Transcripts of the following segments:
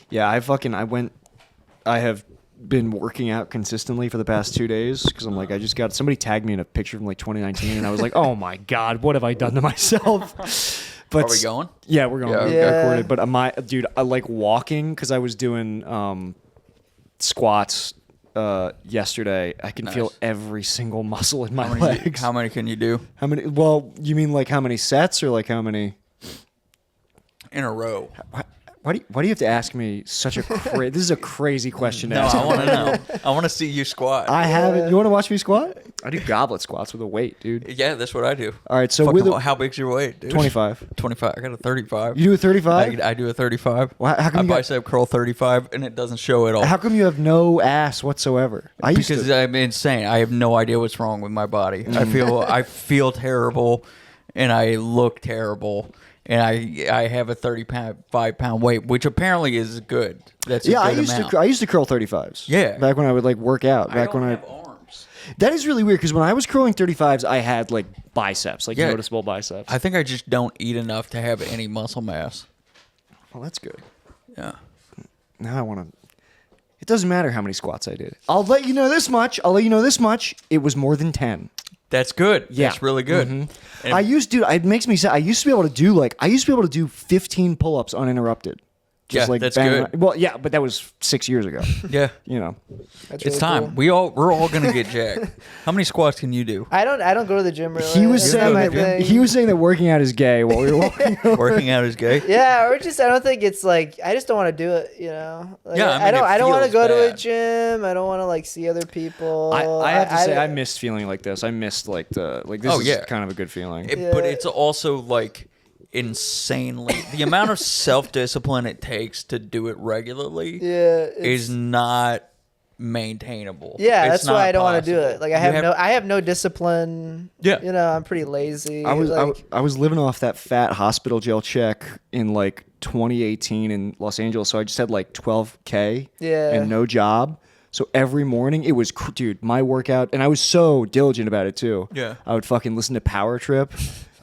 Yeah, I have been working out consistently for the past 2 days because I'm like, I just got somebody tagged me in a picture from like 2019, and I was like, oh my god, what have I done to myself? But Are we going? Yeah, we're going. Yeah. I recorded, but I like walking because I was doing squats yesterday. I can feel every single muscle in my legs. How many can you do? How many? Well, you mean like how many sets or like how many in a row? Why do you have to ask me such a this is a crazy question to No, ask. I want to know. I want to see you squat. I haven't. You want to watch me squat? I do goblet squats with a weight, dude. Yeah, that's what I do. All right, so how big's your weight, dude? 25. 25. I got a 35. You do a 35? I do a 35. Well, how come I bicep curl 35, and it doesn't show at all. How come you have no ass whatsoever? Because I'm insane. I have no idea what's wrong with my body. I feel terrible, and I look terrible. And I have a 35-pound weight, which apparently is good. That's a good amount. I used to curl 35s. Yeah, back when I would like work out. I don't have arms. That is really weird because when I was curling 35s, I had like biceps, like noticeable biceps. I think I just don't eat enough to have any muscle mass. Well, that's good. Yeah. Now I want to. It doesn't matter how many squats I did. I'll let you know this much. It was more than 10. That's good. Yeah. That's really good. Mm-hmm. It makes me sad. I used to be able to do 15 pull-ups uninterrupted. Just that's good. Well, yeah, but that was 6 years ago. Yeah. You know. That's it's really time. cool. We're all gonna get jacked. How many squats can you do? I don't go to the gym really. He was It's saying not my thing. that working out is gay while we were walking over. Working out is gay. Yeah, or I don't think it's like I just don't want to do it, you know. Like, Yeah, I mean, I don't want to feels go to a bad. gym. I don't want to like see other people. I have to say I missed feeling like this. I missed like this is kind of a good feeling. But it's also like insanely the amount of self-discipline it takes to do it regularly is not maintainable. Yeah, It's that's why I don't want to do possible. it. Like I have no discipline. Yeah. You know, I'm pretty lazy. I was living off that fat hospital jail check in like 2018 in Los Angeles, so I just had like 12K and no job. So every morning it was, dude, my workout, and I was so diligent about it too. Yeah. I would fucking listen to Power Trip.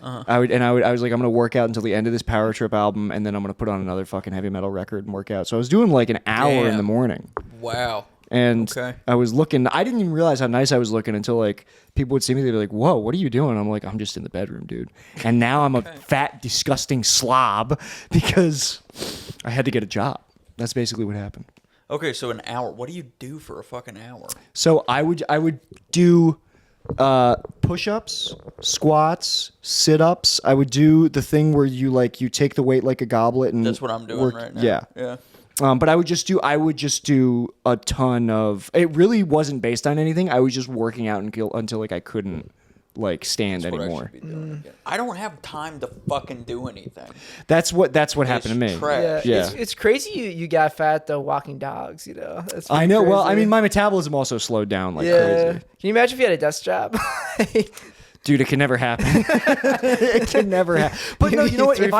I was like, I'm gonna work out until the end of this Power Trip album, and then I'm gonna put on another fucking heavy metal record and work out. So I was doing like an hour in the morning. Wow. And I was looking. I didn't even realize how nice I was looking until like people would see me. They'd be like, "Whoa, what are you doing?" I'm like, "I'm just in the bedroom, dude." And now I'm a fat, disgusting slob because I had to get a job. That's basically what happened. Okay, so an hour. What do you do for a fucking hour? So I would do push-ups, squats, sit-ups. I would do the thing where you take the weight like a goblet and That's what I'm doing right now. Yeah. But I would just do a ton of. It really wasn't based on anything. I was just working out until like I couldn't like stand anymore. I don't have time to fucking do anything. That's what happened to me. Trash. Yeah. It's crazy you got fat though walking dogs, you know. That's I know. crazy. Well, I mean, my metabolism also slowed down like crazy. Can you imagine if you had a desk job? Dude, it can never happen. It can never happen. But no, you know what? If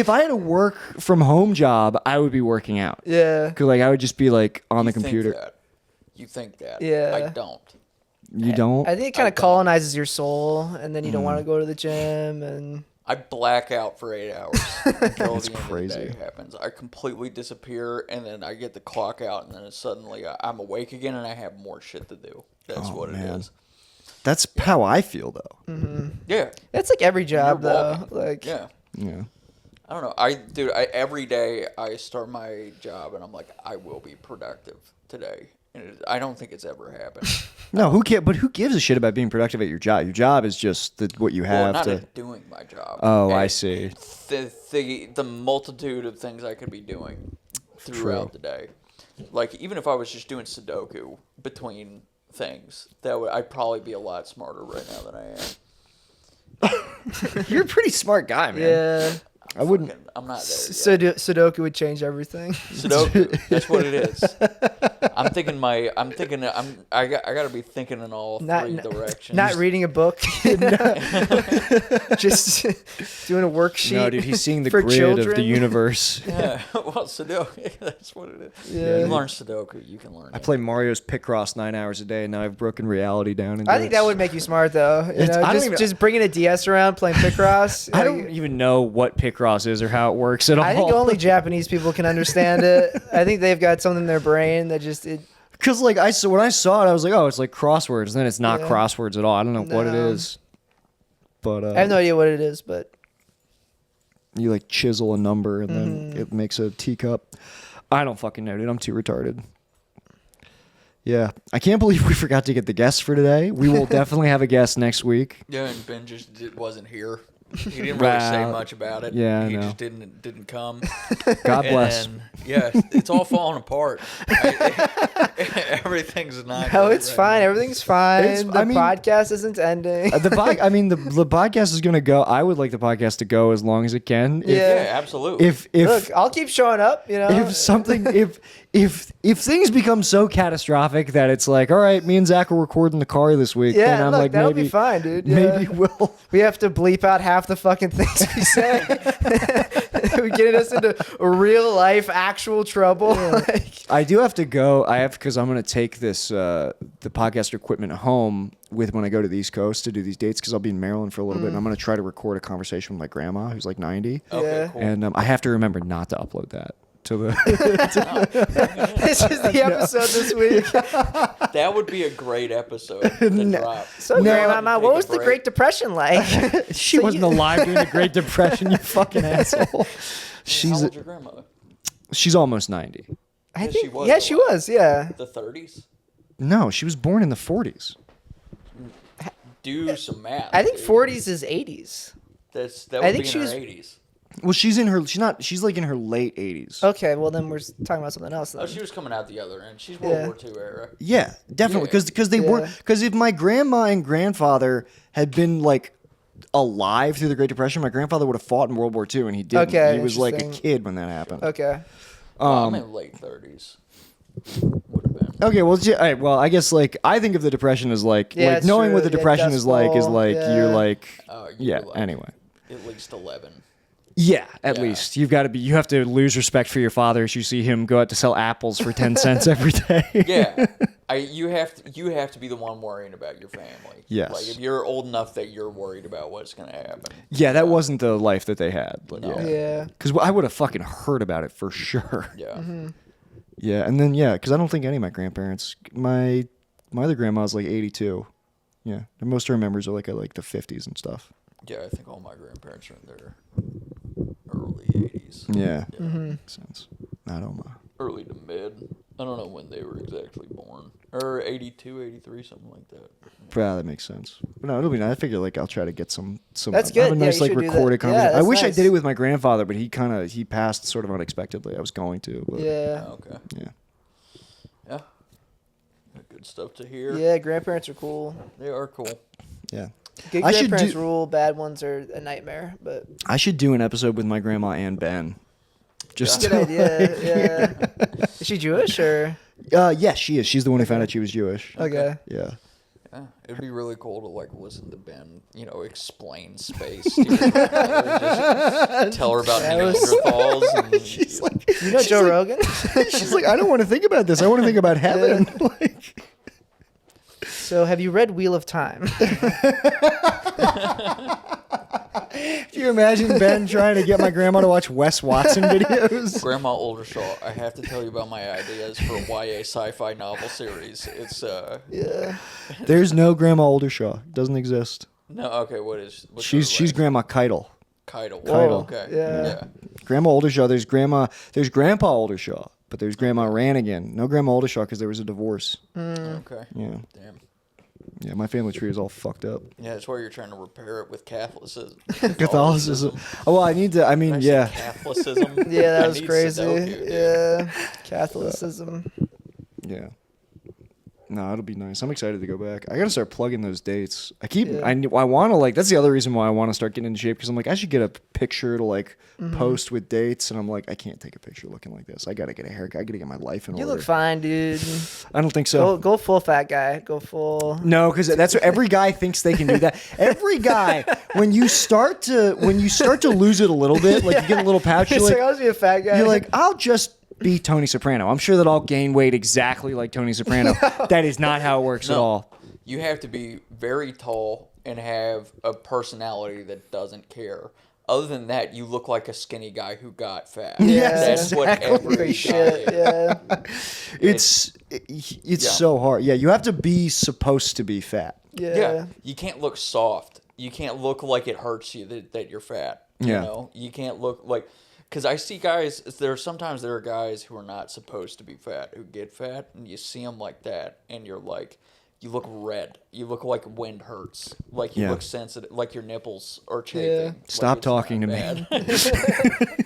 I had a work from home job, I would be working out. Yeah. Cause like I would just be like on the computer. You think that? Yeah. I don't. You don't? I think it kind of colonizes your soul, and then you don't want to go to the gym, and I black out for 8 hours until That's the end crazy. of the day happens. I completely disappear, and then I get the clock out, and then it's suddenly I'm awake again, and I have more shit to do. That's what it is. That's how I feel though. Mm-hmm. Yeah, it's like every job You're though. walking. Like yeah. I don't know. Every day I start my job, and I'm like, I will be productive today. And I don't think it's ever happened. No, who cares? But who gives a shit about being productive at your job? Your job is just what you have not to. at doing my job. Oh, I see. The multitude of things I could be doing throughout the day. Like even if I was just doing Sudoku between things, I'd probably be a lot smarter right now than I am. You're a pretty smart guy, man. Yeah. I wouldn't. I'm not there yet. Sudoku would change everything. Sudoku. That's what it is. I'm thinking I gotta be thinking in all three directions. Not reading a book. Just doing a worksheet. No, dude, he's seeing the for grid children. of the universe. Yeah, well, Sudoku, that's what it is. Yeah. You learn Sudoku, you can learn I play Mario's Picross 9 hours a day, and now I've broken reality down. Into I think that would make you smart, though. You know, I don't even- just bringing a DS around, playing Picross. I don't even know what Picross is or how it works at all. I think only Japanese people can understand it. I think they've got something in their brain that just Because like when I saw it, I was like, oh, it's like crosswords. And then it's not Yeah. crosswords at all. I don't know what it No. is. But I have no idea what it is, but you like chisel a number and then it makes a teacup. I don't fucking know, dude. I'm too retarded. Yeah, I can't believe we forgot to get the guests for today. We will definitely have a guest next week. Yeah, and Ben just wasn't here. He didn't really say Wow. much about it. Yeah, I he know. just didn't come. God bless. And, yeah, it's all falling apart. Everything's not. no, good it's right fine. now. Everything's fine. I mean- Podcast isn't ending. The podcast is gonna go. I would like the podcast to go as long as it can. Yeah. Yeah, absolutely. If Look, I'll keep showing up. You know, if something if things become so catastrophic that it's like, all right, me and Zach will record in the car this week, yeah, then I'm look, like, that'll maybe be fine, dude. Yeah. maybe we'll. We have to bleep out half the fucking things we say. We're getting us into real life, actual trouble. Like, I do have to go. Because I'm going to take this the podcast equipment home with when I go to the East Coast to do these dates because I'll be in Maryland for a little bit and I'm going to try to record a conversation with my grandma who's like 90. Okay, Yeah. cool. And I have to remember not to upload that to the. this is the episode this week. That would be a great episode to drop. So, Grandma, Take what a was the break. Great Depression like? She wasn't alive during the Great Depression, you fucking asshole. How She's old's your grandmother? she's almost 90. I Yeah, think, she was yeah, she alive. was, yeah. The 30s? No, she was born in the 40s. Do some math. I think dude. 40s is 80s. That I would think be she in was- her 80s. Well, she's like in her late 80s. Okay, well then we're talking about something else then. Oh, she was coming out the other end. She's World Yeah. War II era. Yeah, definitely. Yeah. Because they Yeah. weren't. Because if my grandma and grandfather had been like alive through the Great Depression, my grandfather would have fought in World War II, and he didn't. Okay, he was like a interesting. kid when that happened. Okay. I'm in late 30s. Would have been. Okay, well, all right, well, I guess like I think of the Depression as like Yeah, like it's knowing true. what the Yeah, Depression is Dust like is Bowl, like yeah. you're like You're yeah. like Anyway. At least 11. Yeah, at Yeah. least you have to lose respect for your father as you see him go out to sell apples for 10 cents every day. Yeah. You have to be the one worrying about your family. Yes. Like if you're old enough that you're worried about what's going to happen. Yeah, that wasn't the life that they had. But No. yeah. Yeah. Because I would have fucking heard about it for sure. Yeah. Mm-hmm. Yeah, and then because I don't think any of my grandparents, my other grandma's like 82. Yeah, and most of her members are like at like the 50s and stuff. Yeah, I think all my grandparents are in their early 80s. Yeah, Mm-hmm. makes sense. I don't know. Early to mid. I don't know when they were exactly born. Or 82, 83, something like that. Yeah, that makes sense. But no, it'll be nice. I figure like I'll try to get some. That's have good. a Yeah, nice you like should do that. recorded Yeah, conversation. I that's wish I nice. did it with my grandfather, but he passed sort of unexpectedly. I was going to. But Yeah. Okay. Yeah. Yeah. Good stuff to hear. Yeah, grandparents are cool. They are cool. Yeah. Good I should grandparents do- rule, bad ones are a nightmare, but I should do an episode with my grandma and Ben. Just good idea. Yeah. Is she Jewish or? yeah, she is. She's the one who found out she was Jewish. Okay. Yeah. Yeah, it'd be really cool to like listen to Ben, explain space. To your grandmother, just tell her about That was- Neanderthals. And, She's like, You know Joe Rogan? she's like, I don't want to think about this. I want to think about heaven. Like, So have you read Wheel of Time? do you imagine Ben trying to get my grandma to watch Wes Watson videos? Grandma Oldershaw, I have to tell you about my ideas for a YA sci-fi novel series. It's Yeah. There's no Grandma Oldershaw. Doesn't exist. no okay. What's She's Grandma Keitel. Keitel. Keitel. Okay. Yeah. Grandma Oldershaw. There's Grandpa Oldershaw, but there's Grandma Rannigan. No Grandma Oldershaw because there was a divorce. Okay. Yeah. Damn. Yeah, my family tree is all fucked up. Yeah, that's why you're trying to repair it with Catholicism. Catholicism. Oh, well, I need to. I mean, Did I say yeah. Catholicism. Yeah, that I was need crazy. Sudoku, dude. Yeah. Catholicism. Yeah. No, it'll be nice. I'm excited to go back. I gotta start plugging those dates. I want to like. That's the other reason why I want to start getting into shape because I'm like I should get a picture to like post with dates, and I'm like I can't take a picture looking like this. I gotta get a haircut. I gotta get my life in order. You look fine, dude. I don't think so. Go full fat guy. Go full. No, because that's what every guy thinks they can do that. Every guy, when you start to lose it a little bit, like you get a little pouch, you're It's like, like, I'll just be a fat guy. you're like, I'll just be Tony Soprano. I'm sure that I'll gain weight exactly like Tony Soprano. That is not how it works at all. You have to be very tall and have a personality that doesn't care. Other than that, you look like a skinny guy who got fat. Yes, That's what every guy shit. is. Yeah. It's so hard. Yeah, you have to be supposed to be fat. Yeah. You can't look soft. You can't look like it hurts you that you're fat. You Yeah. know? You can't look like... Because I see guys... There are guys who are not supposed to be fat, who get fat, and you see them like that, and you're like... You look red. You look like wind hurts. Like you look sensitive. Like your nipples are chafing. Yeah. Like Stop it's talking to not me. bad.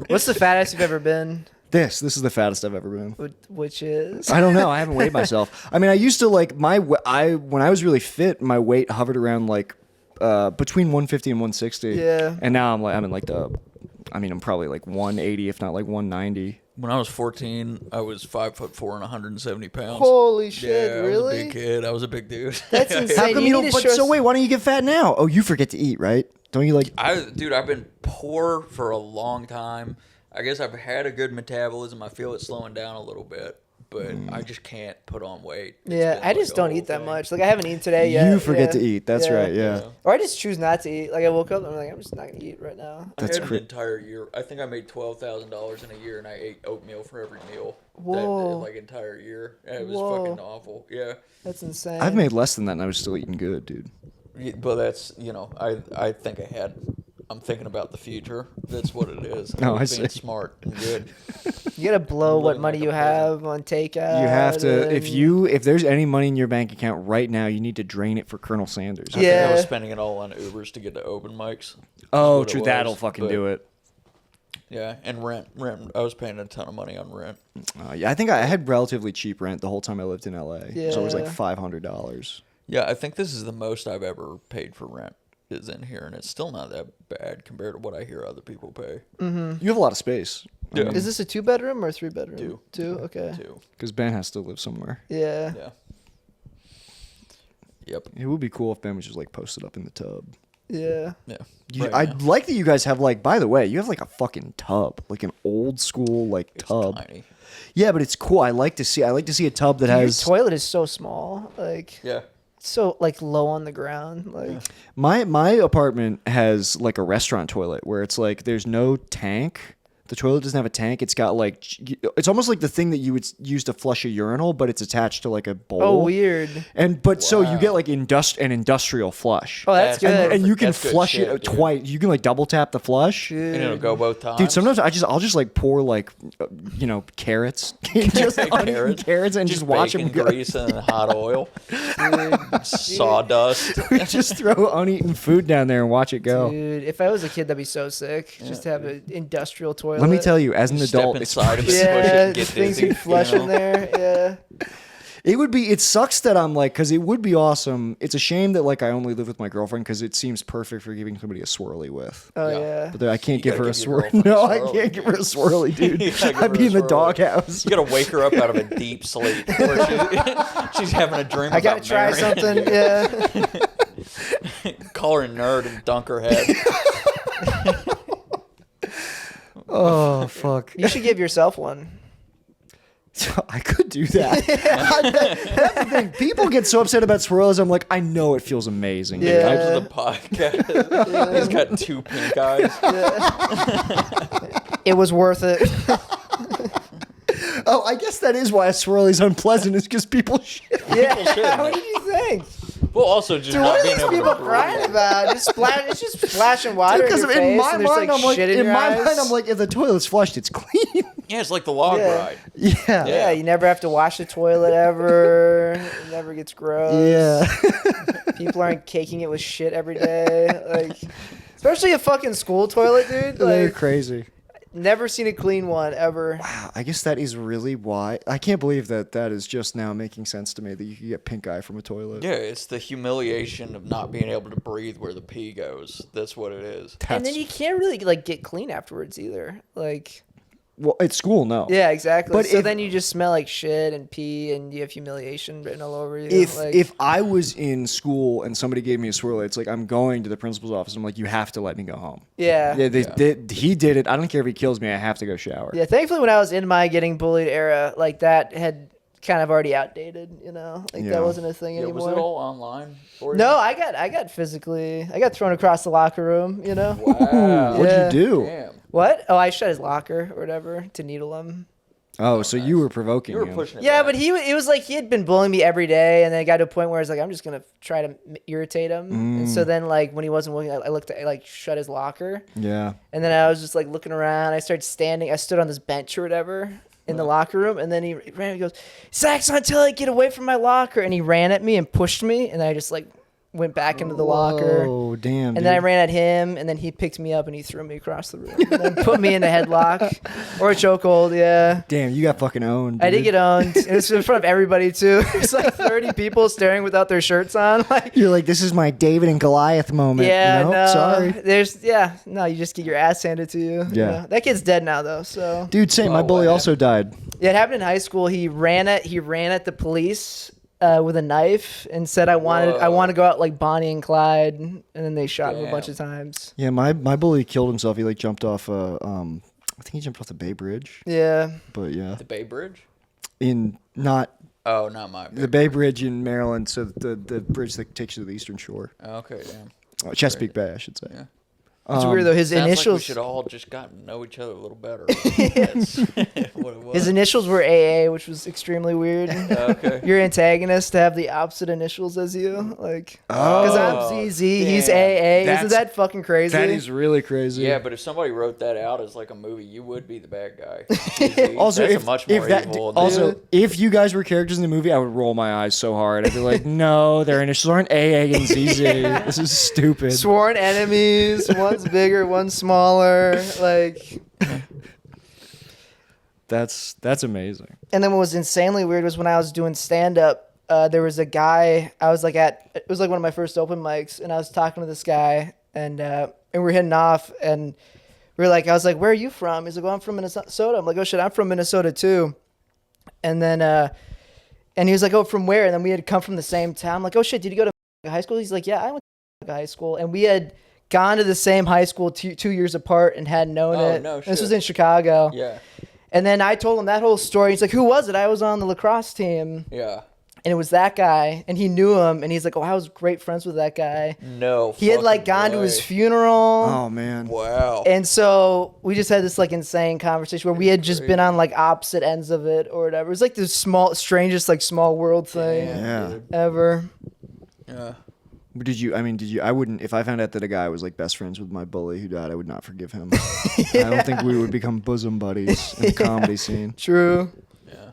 What's the fattest you've ever been? This is the fattest I've ever been. Which is? I don't know. I haven't weighed myself. I mean, I used to like when I was really fit, my weight hovered around like between 150 and 160. Yeah. And now I'm in like I'm probably like 180, if not like 190. When I was 14, I was 5'4" and 170 pounds. Holy shit! Yeah, I was really? a big kid. I was a big dude. That's insane. How come You you need don't? to But show so us- wait, why don't you get fat now? Oh, you forget to eat, right? Don't you like? Dude, I've been poor for a long time. I guess I've had a good metabolism. I feel it's slowing down a little bit, but I just can't put on weight. It's Yeah, been I like just a don't whole eat that thing. much. Like I haven't eaten today yet. You forget Yeah. to eat. That's right. Yeah. Or I just choose not to eat. Like I woke up and I'm like, I'm just not gonna eat right now. I That's had cra- an entire year. I think I made $12,000 in a year, and I ate oatmeal for every meal. Whoa. Like entire year. It was Whoa. fucking awful. Yeah. That's insane. I've made less than that, and I was still eating good, dude. Yeah, but that's I think ahead. I'm thinking about the future. That's what it is. No, I'm I being see. smart and good. You gotta blow I'm what living money like a you peasant. have on takeout. You have to and- if there's any money in your bank account right now, you need to drain it for Colonel Sanders. I think I was Yeah. spending it all on Ubers to get to open mics. Oh, what it true. was, That'll fucking but- do it. Yeah, and rent. I was paying a ton of money on rent. Yeah, I think I had relatively cheap rent the whole time I lived in LA. So it was like Yeah. $500. Yeah, I think this is the most I've ever paid for rent is in here, and it's still not that bad compared to what I hear other people pay. You have a lot of space. Yeah. Is this a 2-bedroom or a 3-bedroom? Two. 2. Okay. Too. Because Ben has to live somewhere. Yeah. Yeah. Yep. It would be cool if Ben was just like posted up in the tub. Yeah. Yeah. You, Right I now. like that you guys have like. By the way, you have like a fucking tub, like an old school like It's tub. tiny. Yeah, but it's cool. I like to see a tub that Your has toilet is so small. Like Yeah. so like low on the ground. Like my apartment has like a restaurant toilet where it's like there's no tank. The toilet doesn't have a tank. It's got like it's almost like the thing that you would use to flush a urinal, but it's attached to like a bowl. oh weird. So you Wow. get like an industrial flush. Oh that's That's- good. and you can That's good flush shit, it dude. twice. You can like double tap the flush. Dude. And it'll go both times. Dude, sometimes I'll just like pour like carrots, just uneaten carrots, and just watch them bacon go. grease and hot oil, sawdust. We just throw uneaten food down there and watch it go. Dude, if I was a kid, that'd be so sick. Just to have an industrial toilet. Let me tell you, as an Step adult, it's inside of it, push it, Yeah, and get things dizzy, you flush you know? in there. Yeah. it sucks that I'm like, because it would be awesome. It's a shame that like I only live with my girlfriend because it seems perfect for giving somebody a swirly with. Oh Yeah. yeah. But I can't You give her a gotta give your swirly. girlfriend a No, I swirly. can't give her a swirly, dude. You gotta give I'd her be a in the swirly. doghouse. You gotta wake her up out of a deep sleep where she's having a dream. I gotta about try marrying. something. Yeah. Call her a nerd and dunk her head. Oh fuck! You should give yourself one. I could do that. That's the thing. People get so upset about swirls. I'm like, I know it feels amazing. dude. Yeah. After the podcast, he's got 2 pink eyes. It was worth it. Oh, I guess that is why a swirly's unpleasant. Is because people shit. Yeah. should, What man. did you think? Well, also just Dude, not what are being these able people to crying breathe. about? It's just splashing water in Because your in face, my and there's mind, like I'm like, shit in in your my eyes. mind, I'm like, if the toilet's flushed, it's clean. Yeah, it's like the log Yeah. ride. Yeah. Yeah. Yeah, you never have to wash the toilet ever. It never gets gross. Yeah. People aren't caking it with shit every day. Like, especially a fucking school toilet, dude. They're Like, crazy. Never seen a clean one ever. Wow, I guess that is really why. I can't believe that is just now making sense to me that you can get pink eye from a toilet. Yeah, it's the humiliation of not being able to breathe where the pee goes. That's what it is. And then you can't really like get clean afterwards either. Like, well, at school, no. yeah, exactly. But So then you just smell like shit and pee, and you have humiliation written all over you. If I was in school and somebody gave me a swirly, it's like I'm going to the principal's office. I'm like, you have to let me go home. yeah. He did it. I don't care if he kills me. I have to go shower. Yeah, thankfully when I was in my getting bullied era, like that had kind of already outdated, you know? Like Yeah. that wasn't a thing Yeah, anymore. was it all online for you? No, I got thrown across the locker room, you know? Wow. What'd Yeah. you do? Damn. What? Oh, I shut his locker or whatever to needle him. Oh, so you were provoking You were him. pushing it. Yeah, back. but it was like he had been bullying me every day, and then it got to a point where I was like, I'm just gonna try to irritate him. And so then, like when he wasn't looking, I looked at like shut his locker, Yeah. and then I was just like looking around. I stood on this bench or whatever in the locker room, and then he ran. He goes, "Saxon, until I get away from my locker!" And he ran at me and pushed me, and I just like went back into the locker. Oh, damn. And then I ran at him, and then he picked me up and he threw me across the room, and then put me in a headlock or a chokehold. Yeah. Damn, you got fucking owned. I did dude. get owned. It was in front of everybody too. It's like 30 people staring without their shirts on. Like, You're like, this is my David and Goliath moment. yeah, No, no, sorry. no. You just get your ass handed to you. Yeah. You know? That kid's dead now though. So Dude, same. My Oh, bully wow. also died. yeah, it happened in high school. He ran at the police with a knife and said I want to go out like Bonnie and Clyde, and then they shot him a bunch Damn. of times. Yeah, my bully killed himself. He like jumped off I think he jumped off the Bay Bridge. Yeah. But yeah. The Bay Bridge? Not Oh, not my the Bay Bridge in Maryland, so the bridge that takes you to the Eastern Shore. Okay, damn. Chesapeake Bay, I should say. Yeah. It's weird though. His Sounds like we initials. should all just gotten to know each other a little better. That's what it was. His initials were AA, which was extremely weird. Okay. Your antagonist to have the opposite initials as you, like, because I'm ZZ, he's damn. AA. That's- Isn't that fucking crazy? That is really crazy. Yeah, but if somebody wrote that out as like a movie, you would be the bad guy. Also, That's if, a much if more that evil. also dude. if you guys were characters in the movie, I would roll my eyes so hard. I'd be like, no, their initials aren't AA and ZZ. This is stupid. Sworn enemies. One's bigger, one's smaller. Like, That's amazing. and then what was insanely weird was when I was doing stand up. There was a guy I was like it was like one of my first open mics, and I was talking to this guy, and we're hitting off, and I was like, where are you from? He's like, well, I'm from Minnesota. I'm like, oh shit, I'm from Minnesota too. And then and he was like, oh, from where? And then we had come from the same town. I'm like, oh shit, did you go to high school? He's like, yeah, I went to high school, and we had gone to the same high school 2 years apart and hadn't known Oh, it. no And this was shit. in Chicago. Yeah. And then I told him that whole story. He's like, who was it? I was on the lacrosse team. Yeah. And it was that guy. And he knew him. And he's like, oh, I was great friends with that guy. No. He had like fucking gone to way. his funeral. Oh man. Wow. And so we just had this like insane conversation where we had just been on like opposite ends of it or whatever. It was like the strangest like small world thing Damn, Yeah. dude. ever. Yeah. But did you? I wouldn't. If I found out that a guy was like best friends with my bully who died, I would not forgive him. I don't think we would become bosom buddies in the comedy scene. True. Yeah.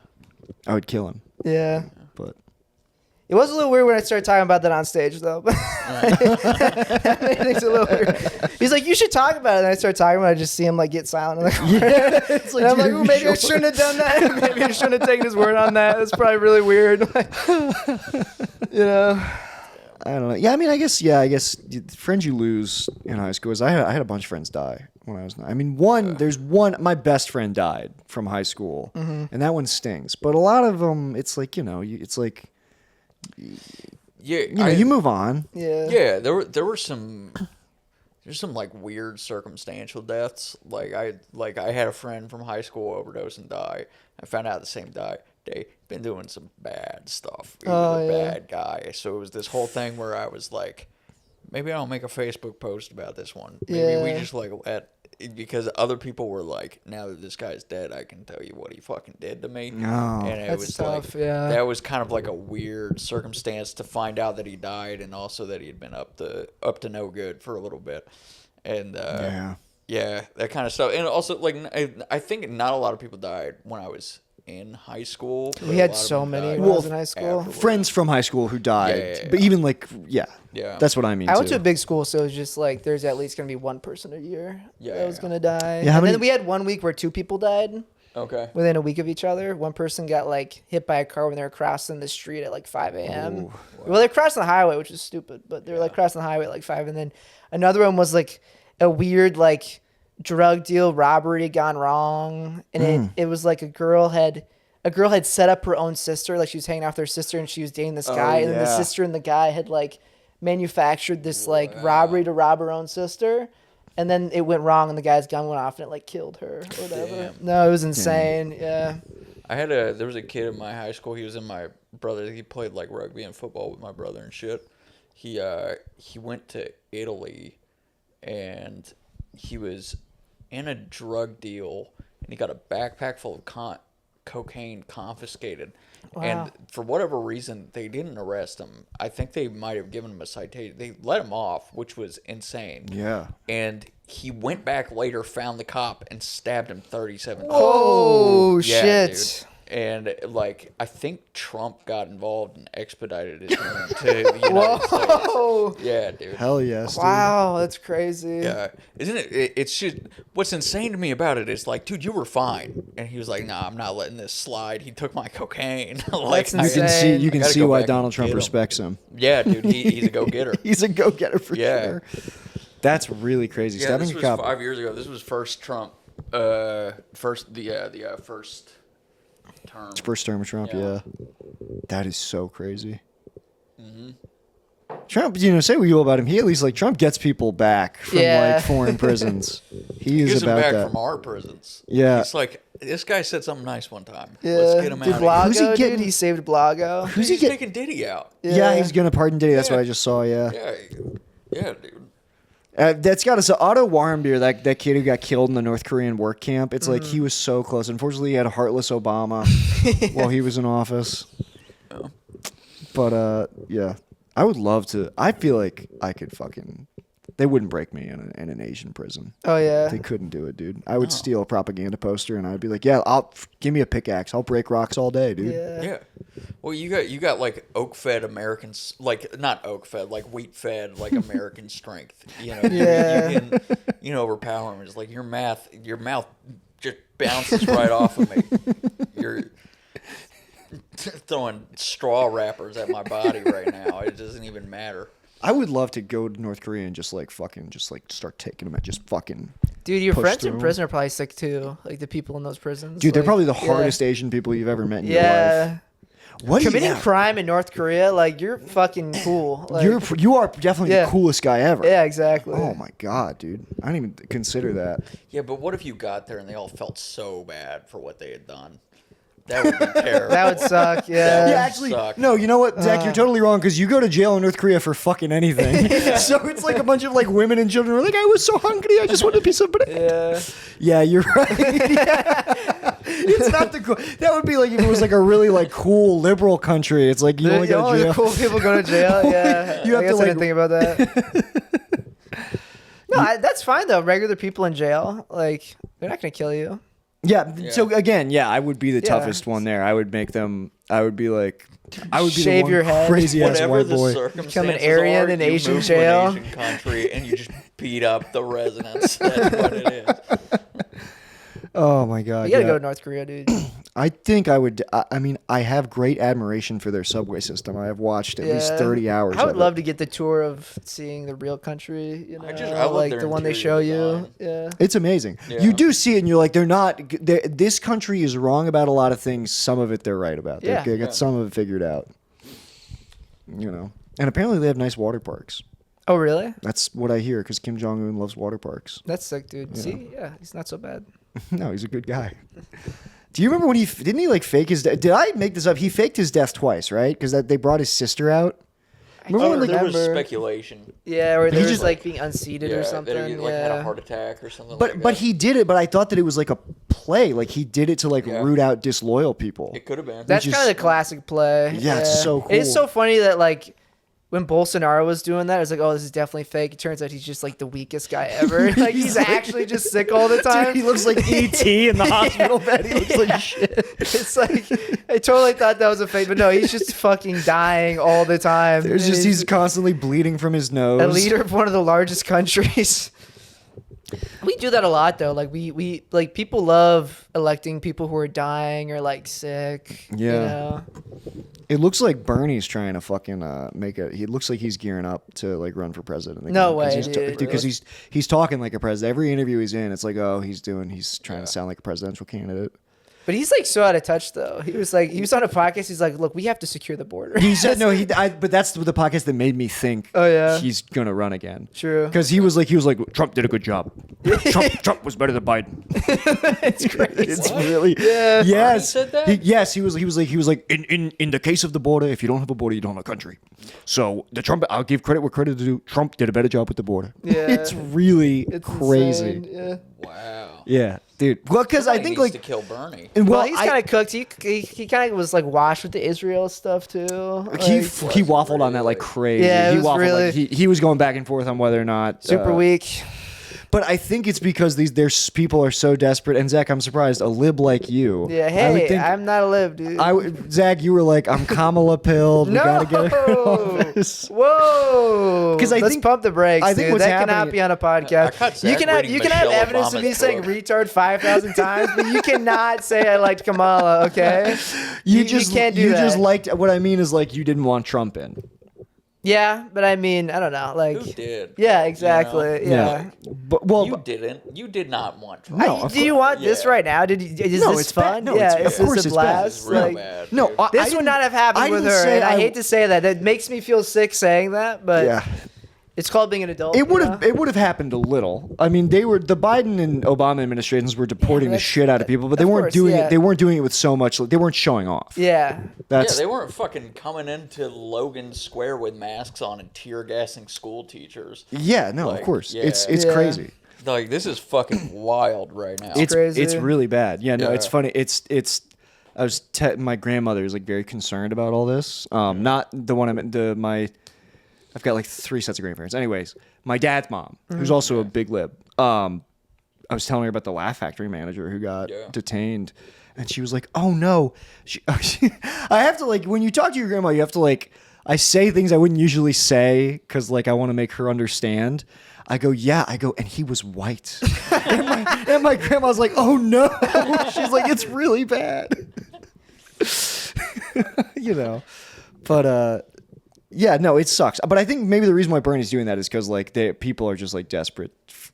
I would kill him. Yeah. But It was a little weird when I started talking about that on stage, though. That made things a little weird. He's like, "You should talk about it." And I start talking about it. I just see him like get silent in the corner. it's And I'm like, dude, "Ooh, maybe I sure. shouldn't have done that. Maybe I shouldn't have taken his word on that. That's probably really weird." Like, you know. I don't know. Yeah, I mean, I guess friends you lose in high school is I had a bunch of friends die when I was 9. I mean, there's one, my best friend died from high school, and that one stings. But a lot of them, it's like, it's like, Yeah. you move on. Yeah. Yeah, there were some there's some like weird circumstantial deaths. Like I had a friend from high school overdose and die. I found out the same day been doing some bad stuff. He was a bad guy. So it was this whole thing where I was like, maybe I'll make a Facebook post about this one. Maybe we Yeah. just like because other people were like, now that this guy's dead, I can tell you what he fucking did to me. No. And it That's was tough, like yeah. that was kind of like a weird circumstance to find out that he died, and also that he had been up to no good for a little bit. And Yeah. yeah, that kind of stuff. And also like I think not a lot of people died when I was in high school. We had so many when I was in high school. Friends from high school who died. Yeah. But even like, yeah. That's what I mean. I went to a big school, so it was just like there's at least going to be one person a year that was going to die. Yeah, and then we had 1 week where 2 people died. Okay. Within a week of each other. One person got like hit by a car when they were crossing the street at like 5 a.m. Wow. Well, they're crossing the highway, which is stupid, but they're like crossing the highway at like 5. And then another one was like a weird like drug deal robbery gone wrong. And it was like a girl had set up her own sister. Like she was hanging out with her sister and she was dating this guy. And then the sister and the guy had like manufactured this like robbery to rob her own sister. And then it went wrong, and the guy's gun went off, and it like killed her or whatever. Damn. No, it was insane. Yeah. There was a kid in my high school. He was in my brother. He played like rugby and football with my brother and shit. He went to Italy, and he was in a drug deal, and he got a backpack full of cocaine confiscated. Wow. And for whatever reason, they didn't arrest him. I think they might have given him a citation. They let him off, which was insane. Yeah. And he went back later, found the cop, and stabbed him 37 times. Oh, shit. Dude. And, like, I think Trump got involved and expedited his name to the United States. Yeah, dude. Hell yes, dude. Wow, that's crazy. Yeah. Isn't it? It's just, what's insane to me about it is, like, dude, you were fine. And he was like, nah, I'm not letting this slide. He took my cocaine. Like, that's insane. You can see why Donald Trump respects him. Yeah, dude, he's a go-getter. He's a go-getter for sure. That's really crazy. Yeah, this was 5 years ago. This was first Trump, first term. It's first term of Trump, yeah. That is so crazy. Mm-hmm. Trump, say what you will about him. He at least, like, Trump gets people back from, like, foreign prisons. He is gets about them back that. from our prisons. Yeah. It's like, this guy said something nice one time. Yeah. Let's get him out Blago, of here. Who's he getting? Dude, he saved Blago. Who's he taking Diddy out? Yeah, he's going to pardon Diddy. That's what I just saw, Yeah, dude. That's got us. Otto Warmbier, that kid who got killed in the North Korean work camp. It's like he was so close. Unfortunately, he had a heartless Obama while he was in office. Oh. But yeah, I would love to. I feel like I could fucking. They wouldn't break me in an Asian prison. Oh yeah, they couldn't do it, dude. I would steal a propaganda poster and I'd be like, yeah, give me a pickaxe. I'll break rocks all day, dude. Yeah. Well, you got like oak-fed Americans, like not oak-fed, like wheat-fed, like American strength. Yeah. You can overpower them. It's like your mouth just bounces right off of me. You're throwing straw wrappers at my body right now. It doesn't even matter. I would love to go to North Korea and just start taking them and just fucking. Dude, your friends in prison are probably sick too. Like the people in those prisons. Dude, they're probably the hardest Asian people you've ever met in your life. What committing crime in North Korea, like you're fucking cool. Like, you are definitely the coolest guy ever. Yeah, exactly. Oh my god, dude. I didn't even consider that. Yeah, but what if you got there and they all felt so bad for what they had done? That would be terrible. That would suck, yeah. Yeah, actually, no, you know what, Zach, you're totally wrong because you go to jail in North Korea for fucking anything. So it's like a bunch of like women and children are like, I was so hungry, I just wanted a piece of bread. Yeah. Yeah, you're right. It's not the cool. That would be like if it was like a really like cool liberal country. It's like you only go to jail. The cool people go to jail. Yeah, you have I guess to I didn't think about that. No, that's fine though. Regular people in jail, like they're not gonna kill you. Yeah. So again, I would be the toughest one there. I would make them. I would be like, I would be shave the your head. Crazy ass Whatever white the boy. circumstances Become an Aryan in Asian move jail. To an Asian country and you just beat up the residents. That's what it is. Oh my god! You gotta go to North Korea, dude. I think I would. I mean, I have great admiration for their subway system. I have watched at least 30 hours. I would love to get the tour of seeing the real country. You know, I love like their the one they interior show design. you. Yeah, it's amazing. Yeah. You do see it, and you're like, they're not. This country is wrong about a lot of things. Some of it they're right about. They got some of it figured out. And apparently they have nice water parks. Oh, really? That's what I hear because Kim Jong Un loves water parks. That's sick, dude. Yeah. See, he's not so bad. No, he's a good guy. Do you remember when didn't he like fake his death? Did I make this up? He faked his death twice, right? Because they brought his sister out. Remember there was speculation. Yeah, or they he was just like being unseated or something. That he had a heart attack or something. But he did it. But I thought that it was like a play. Like he did it to like root out disloyal people. It could have been. That's kind of the classic play. Yeah, it's so cool. It's so funny that like when Bolsonaro was doing that, it was like, oh, this is definitely fake. It turns out he's just like the weakest guy ever. Like he's actually just sick all the time. Dude, he looks like E.T. in the hospital bed. He looks like shit. It's like I totally thought that was a fake, but no, he's just fucking dying all the time. He's constantly bleeding from his nose. A leader of one of the largest countries. We do that a lot though. Like we like people love electing people who are dying or like sick. Yeah. You know? It looks like Bernie's trying to fucking he looks like he's gearing up to like run for president again. No way, Because he's talking like a president. Every interview he's in, it's like, oh, he's trying to sound like a presidential candidate. But he's like so out of touch though. He was on a podcast. He's like, look, we have to secure the border. He said no. But that's the podcast that made me think. Oh yeah, he's gonna run again. True. Because he was like Trump did a good job. Trump was better than Biden. It's crazy. It's really yeah. Yes. He said that? He was like in the case of the border, if you don't have a border, you don't have a country. So I'll give credit where credit is due. Trump did a better job with the border. Yeah. It's really crazy. Insane. Yeah. Wow. Yeah, dude. Well, because I Somebody think needs like to kill Bernie. and Well, he's kind of cooked. He kind of was like washed with the Israel stuff too. he Like, he waffled on that like crazy. Yeah, it he was waffled really- like he was going back and forth on whether or not super weak. But I think it's because there's people are so desperate. And Zach, I'm surprised a lib like you. Yeah. I would Hey, think, I'm not a lib, dude. Zach, you were like, I'm Kamala pilled. We No! gotta get her office. Whoa! 'Cause I Let's think- pump the brakes. I think dude. what's that cannot happening- be on a I podcast. caught You Zach can have reading have Michelle evidence of me Obama's saying book. retard 5,000 times, but you cannot say I liked Kamala. Okay? You can't do you that. just liked what I mean is like you didn't want Trump in. Yeah, but I mean, I don't know. Like, Who did? yeah, exactly. You know? Yeah. But You didn't. You did not want Trump. No, of Do you want this Yeah. right now? Is No, this it's bad. fun? No, yeah, it's- is of course this a it's bad. blast? It's real Like, bad. no, dude. this would not have happened with her, and I hate to say that. That makes me feel sick saying that, but yeah. it's called being an adult. It would you have know? it would have happened a little. I mean, the Biden and Obama administrations were deporting the that's- shit out of people, but they of weren't course, doing yeah. it. They weren't doing it with so much. They weren't showing off. Yeah. That's Yeah, they weren't fucking coming into Logan Square with masks on and tear gassing school teachers. yeah. No, of Like, course. yeah. It's Yeah. crazy. Like, this is fucking wild right now. It's crazy. it's really bad. Yeah. No, Yeah. it's funny. It's. My grandmother is like very concerned about all this. Not the one I've got like 3 sets of grandparents. Anyways, my dad's mom, who's also a big lib. I was telling her about the Laugh Factory manager who got detained, and she was like, "Oh no!" I have to like when you talk to your grandma, you have to like I say things I wouldn't usually say because like I want to make her understand. I go, yeah. I go, and he was white. and my grandma's like, oh no. She's like, it's really bad. You know, but yeah, no, it sucks. But I think maybe the reason why Bernie's doing that is because like people are just like desperate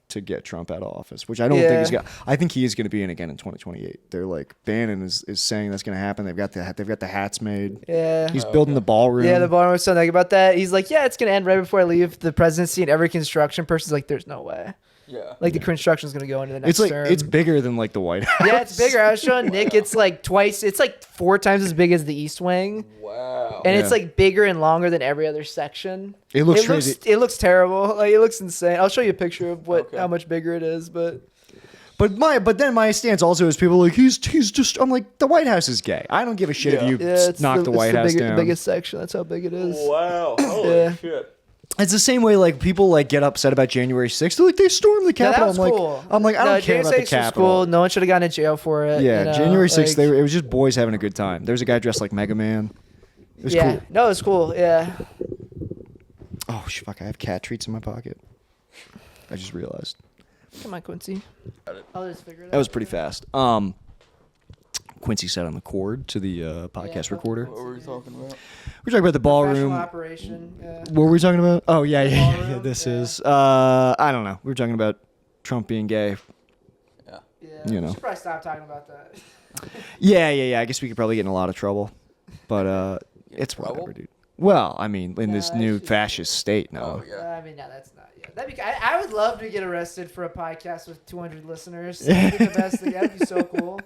to get Trump out of office, which I don't think he's gonna. I think he is going to be in again in 2028. They're like Bannon is saying that's going to happen. They've got the hats made. Yeah. He's building the ballroom. Yeah, the ballroom was so negative about that. He's like, yeah, it's gonna end right before I leave the presidency, and every construction person's like, there's no way. yeah. Like the construction's gonna go into the next It's like term. it's bigger than like the White House. Yeah, it's bigger. I was showing Nick. It's like twice. It's like 4 times as big as the East Wing, Wow. and Yeah. it's like bigger and longer than every other section. It looks crazy. It looks terrible. Like it looks insane. I'll show you a picture of Okay. how much bigger it is, but. But then my stance also is people are like he's just I'm like the White House is gay. I don't give a shit Yeah. if you Yeah, it's knock the White House down. biggest section. That's how big it is. Wow. Holy Yeah. shit. It's the same way like people like get upset about January 6th. They're like they stormed the No, that Capitol. was I'm like cool. I don't care about the January 6th was Capitol. cool. No one should have gotten in jail for it. Yeah, you know, January 6th. like- It was just boys having a good time. There was a guy dressed like Mega Man. It was yeah, cool. no, it was cool. Yeah, Oh fuck! I have cat treats in my pocket. I just realized come on, Quincy. I'll just figure it out. that was pretty fast. Quincy sat on the cord to the podcast Yeah, recorder. What were we talking about? We're talking about the Professional ballroom. operation. Yeah. What were we talking about? Oh yeah. Ballroom, This yeah. is. I don't know. We were talking about Trump being gay. Yeah. Yeah, You we know. should probably stop talking about that. Yeah. I guess we could probably get in a lot of trouble, but it's trouble? whatever, dude. Well, I mean, in this Nah, new it's- fascist state, no. Oh, yeah. I mean, no, that's not. Yeah, that'd be. I would love to get arrested for a podcast with 200 listeners. That'd be the best thing. That'd be so cool.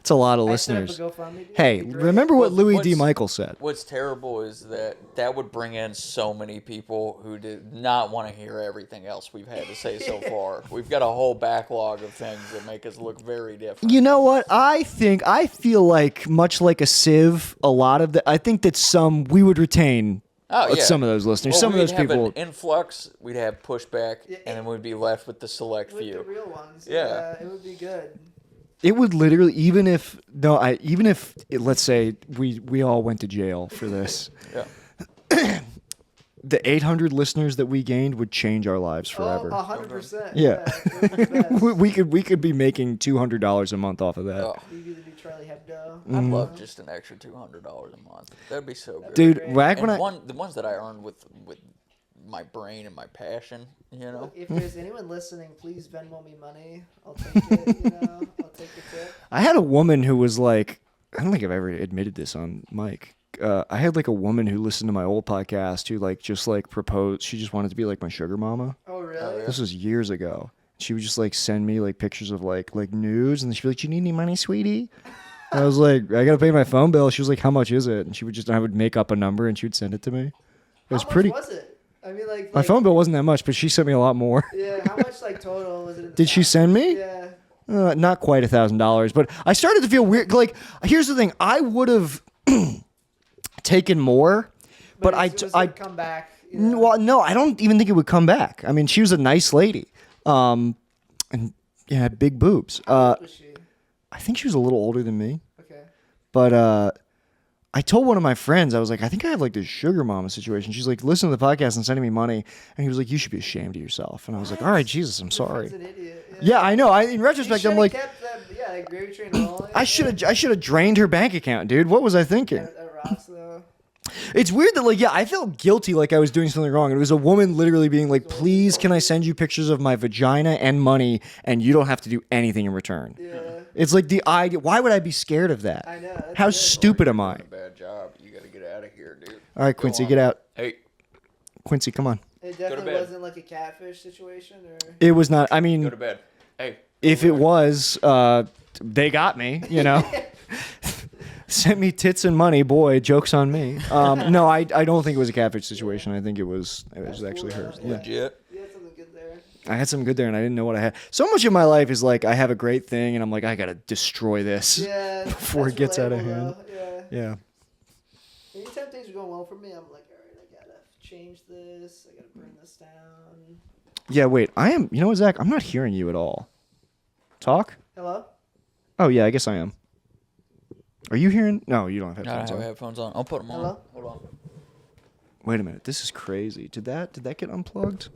It's a lot of I set up a listeners. GoFundMe, dude. Hey, That'd be great. remember what Louis D. What's- Michael said? What's terrible is that would bring in so many people who did not want to hear everything else we've had to say so far. We've got a whole backlog of things that make us look very different. You know what? I feel like much like a sieve, I think that we would retain Oh yeah, some of those listeners. Well, Some of those we'd have people. an influx. We'd have pushback, Yeah, and then we'd be left with the select With the few. real ones. Yeah. It would be good. It would literally, even if let's say we all went to jail for this, Yeah. the 800 listeners that we gained would change our lives forever. 100%. Yeah. It would be best. we could be making $200 a month off of that. Oh, You could be Charlie Hebdo. I'd love just an extra $200 a month. That'd be so good. Dude, great. back And when the ones that I earned with my brain and my passion, you know. Look, if there's anyone listening, please Venmo me money. I'll take it. I'll take the tip. I had a woman who was like, I don't think I've ever admitted this on mic. I had like a woman who listened to my old podcast who like just like proposed. She just wanted to be like my sugar mama. Oh really? This was years ago. She would just like send me like pictures of like nudes, and she'd be like, "You need any money, sweetie?" And I was like, "I gotta pay my phone bill." She was like, "How much is it?" And I would make up a number and she would send it to me. It was How much pretty. was it? I mean, like My phone bill wasn't that much, but she sent me a lot more. Yeah. How much like total was it? Did she send me? Yeah. Not quite $1,000, but I started to feel weird. Like, here's the thing: I would have taken more, but it would come back. Well, no, I don't even think it would come back. I mean, she was a nice lady, and yeah, big boobs. How old was she? I think she was a little older than me, Okay. but I told one of my friends, I was like, I think I have like this sugar mama situation. She's like, listen to the podcast and sending me money, and he was like, you should be ashamed of yourself. And I was like, all right, Jesus, I'm sorry. That's an idiot. Yeah, I know. In retrospect, I'm like, kept that gravy train rolling. I should have drained her bank account, dude. What was I thinking? That rocks though. It's weird that, like, yeah, I felt guilty like I was doing something wrong. It was a woman literally being like, please, can I send you pictures of my vagina and money, and you don't have to do anything in return. Yeah. It's like the idea. Why would I be scared of that? I know. That's How good. stupid am I? Doing a bad job. You got to get out of here, dude. All right, Go Quincy, on. get out. Hey, Quincy, come on. It definitely bed. wasn't like a catfish situation, or. It was not. I go mean, to bed. Hey. if it was, they got me, you know. Sent me tits and money, boy. Joke's on me. No, I don't think it was a catfish situation. I think it was actually cool, her. though. Yeah. Legit. You had something good there. I had some good there, and I didn't know what I had. So much of my life is like I have a great thing, and I'm like, I gotta destroy this. Yeah. Before it that's gets out of relatable, hand. though. Yeah. Yeah. Anytime things are going well for me, I'm like, all right, I gotta change this. I gotta bring this down. Yeah. Wait. I am. You know what, Zach? I'm not hearing you at all. Talk. Hello. Oh yeah. I guess I am. Are you hearing? No, you don't have I don't headphones have on. headphones on. I'll put them on. Hello? Hold on. Wait a minute. This is crazy. Did that get unplugged?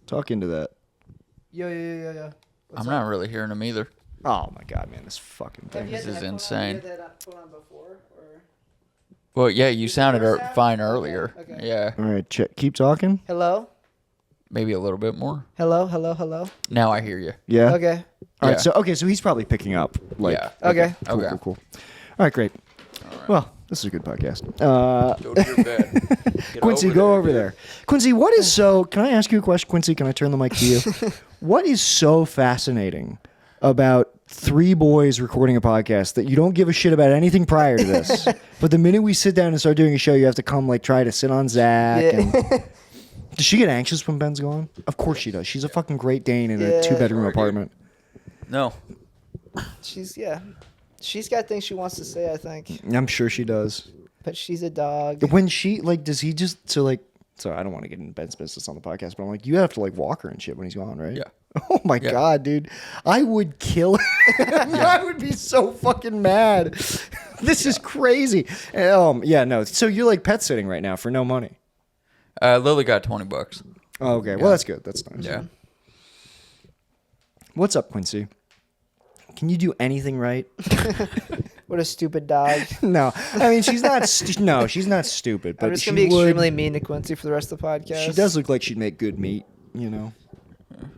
Talk into that. Yo. I'm not really hearing them either. Oh my god, man, this fucking Have thing. you had This the is headphone on? insane. You had that put on before, or? Well, yeah, you sounded first half? fine Okay, earlier. okay. Yeah, All right, check. Keep talking. Hello. maybe a little bit more. Hello. Now I hear you. Yeah. Okay. All right. Yeah. So he's probably picking up. Like. Yeah. Okay. Cool. Okay. Cool. All right. Great. Well, this is a good podcast. Go to your bed. Get Quincy, go over there. Quincy, what is so? Can I ask you a question, Quincy? Can I turn the mic to you? What is so fascinating about three boys recording a podcast that you don't give a shit about anything prior to this, but the minute we sit down and start doing a show, you have to come like try to sit on Zach. Yeah. And does she get anxious when Ben's gone? Of course she does. She's a fucking Great Dane in a Yeah. 2-bedroom Sure, dude. apartment. No. She's got things she wants to say, I think. I'm sure she does. But she's a dog. When she does he just Sorry, I don't want to get in Ben's business on the podcast, but I'm like, you have to like walk her and shit when he's gone, right? Yeah. Oh my Yeah. god, dude, I would kill him. I would be so fucking mad. This is crazy. Yeah, no. So you're like pet sitting right now for no money. Lily got $20. Oh, okay, Yeah. well that's good. That's nice. Yeah. What's up, Quincy? Can you do anything right? What a stupid dog. No, I mean she's not. No, she's not stupid. But I'm just she gonna be would. extremely mean to Quincy for the rest of the podcast. She does look like she'd make good meat. You know,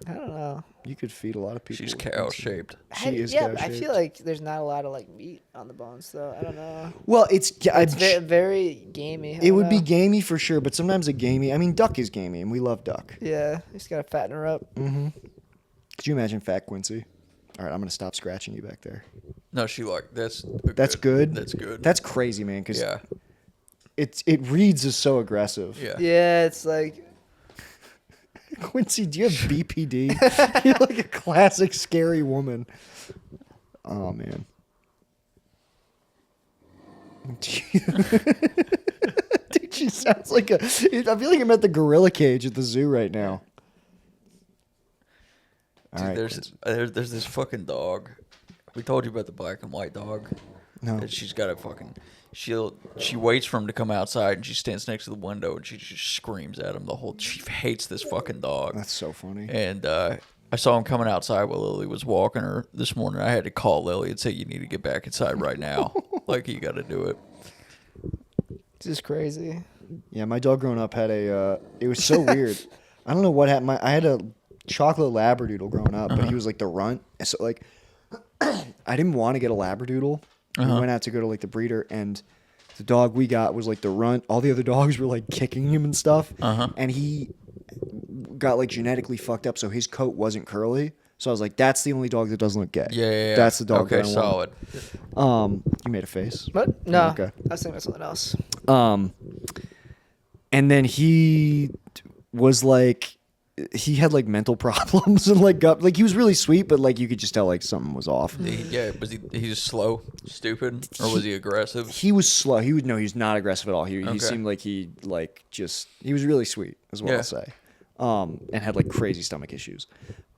I don't know. you could feed a lot of people. She's with cow Quincy. shaped. She is yeah, but I cow-shaped. feel like there's not a lot of like meat on the bones, though. I don't know. Well, it's Very, very gamey. I it don't would be know. gamey for sure, but sometimes a gamey. I mean, duck is gamey, and we love duck. Yeah, you just gotta fatten her up. Could you imagine fat Quincy? All right, I'm gonna stop scratching you back there. No, she like That's good. That's good. That's crazy, man. Because yeah. it reads as so aggressive. Yeah. Yeah, it's like Quincy, do you have BPD? You're like a classic scary woman. Oh man. Dude, she sounds like I feel like I'm at the gorilla cage at the zoo right now. All Dude, right, there's this fucking dog. We told you about the black and white dog. No. And she's got a fucking. She waits for him to come outside, and she stands next to the window, and she just screams at him the whole. She hates this fucking dog. That's so funny. And I saw him coming outside while Lily was walking her this morning. I had to call Lily and say, "You need to get back inside right now. Like you got to do it." It's just crazy. Yeah, my dog growing up had a. It was so weird. I don't know what happened. I had a chocolate labradoodle growing up, but he was like the runt. So like, I didn't want to get a labradoodle. We went out to go to like the breeder, and the dog we got was like the runt. All the other dogs were like kicking him and stuff, and he got like genetically fucked up, so his coat wasn't curly. So I was like, that's the only dog that doesn't look gay. Yeah. That's the dog. Okay, that I solid. want. You made a face. What? No. Okay. I was thinking about something else. And then he was like, he had like mental problems and like he was really sweet, but like you could just tell like something was off. Yeah, was he just slow, stupid, or was he aggressive? He was slow. He was not aggressive at all. He Okay. seemed like he was really sweet, is what Yeah. I'll say. And had like crazy stomach issues.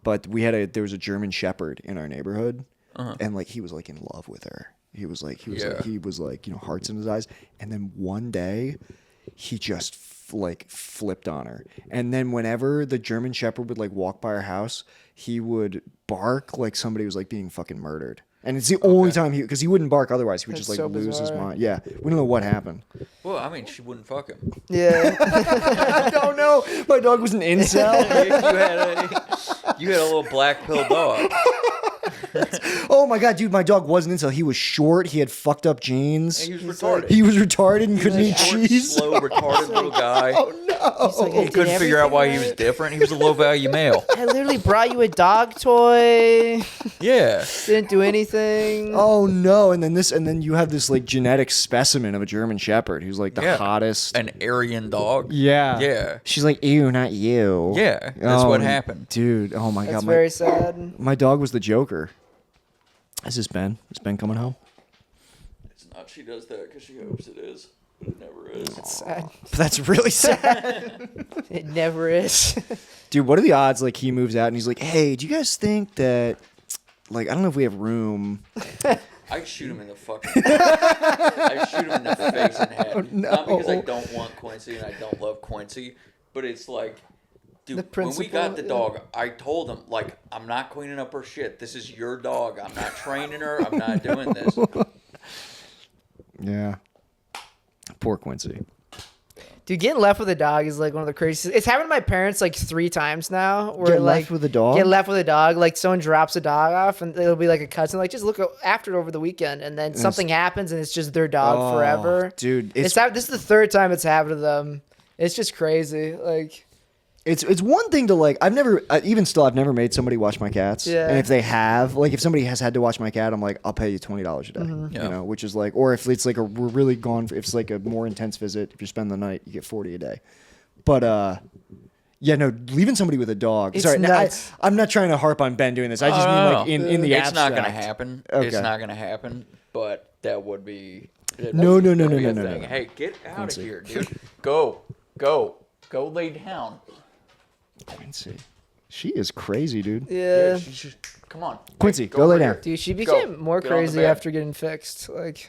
But there was a German Shepherd in our neighborhood, and like he was like in love with her. He was like hearts in his eyes. And then one day, he just flipped on her. And then whenever the German Shepherd would like walk by our house, he would bark like somebody was like being fucking murdered. And it's the only time because he wouldn't bark otherwise. He would That's just like so lose his bizarre. mind. Yeah, we don't know what happened. Well, I mean, she wouldn't fuck him. Yeah. I don't know. My dog was an incel. You had a little black pill dog. Oh my god, dude, my dog was an incel. He was short. He had fucked up jeans. And he was He's like- retarded. He was retarded and couldn't eat Short, cheese. slow, retarded little guy. Oh no. He's like, I He did couldn't figure out why he everything was different. He was a low value male. I literally brought you a dog toy. Yeah. Didn't do anything. Oh no! And then you have this like genetic specimen of a German Shepherd who's like the Yeah. hottest. An Aryan dog. Yeah. Yeah. She's like, ew, not you. Yeah, that's what happened. Dude, oh my That's god, very sad. my dog was the Joker. Is this Ben? Is Ben coming home? It's not. She does that because she hopes it is, but it never is. It's sad. That's really sad. It never is. Dude, what are the odds like he moves out and he's like, hey, do you guys think that like I don't know if we have room. I shoot him in the fucking. I shoot him in the face and head. Not because I don't want Quincy and I don't love Quincy, but it's like, dude, when we got the dog, I told him like, I'm not cleaning up her shit. This is your dog. I'm not training her. I'm not doing this. Yeah. Poor Quincy. Dude, getting left with a dog is like one of the craziest. It's happened to my parents like 3 times now. Where Get like left with a dog? Get left with a dog. Like someone drops a dog off, and it'll be like a cousin. Like just look after it over the weekend, and then something happens, and it's just their dog forever. Dude, This is the 3rd time it's happened to them. It's just crazy. Like It's one thing to like. I've never made somebody watch my cats. Yeah. And if they have, like, if somebody has had to watch my cat, I'm like, I'll pay you $20 a day. Yeah. You know, which is like, or if it's like we're really gone. If it's like a more intense visit, if you spend the night, you get $40 a day. But yeah, no, leaving somebody with a dog. It's Sorry, nuts. I'm not trying to harp on Ben doing this. I just mean like in the It's not abstract. gonna happen. Okay. It's not gonna happen. But that would be. No. that'd be a No. thing. Hey, get out Quincy. of here, dude. Go lay down. Quincy, she is crazy, dude. yeah. She's just, come on, Quincy, Hey, go lay over down. here. Dude, she Go. became more Get on the crazy bed. after getting fixed. Like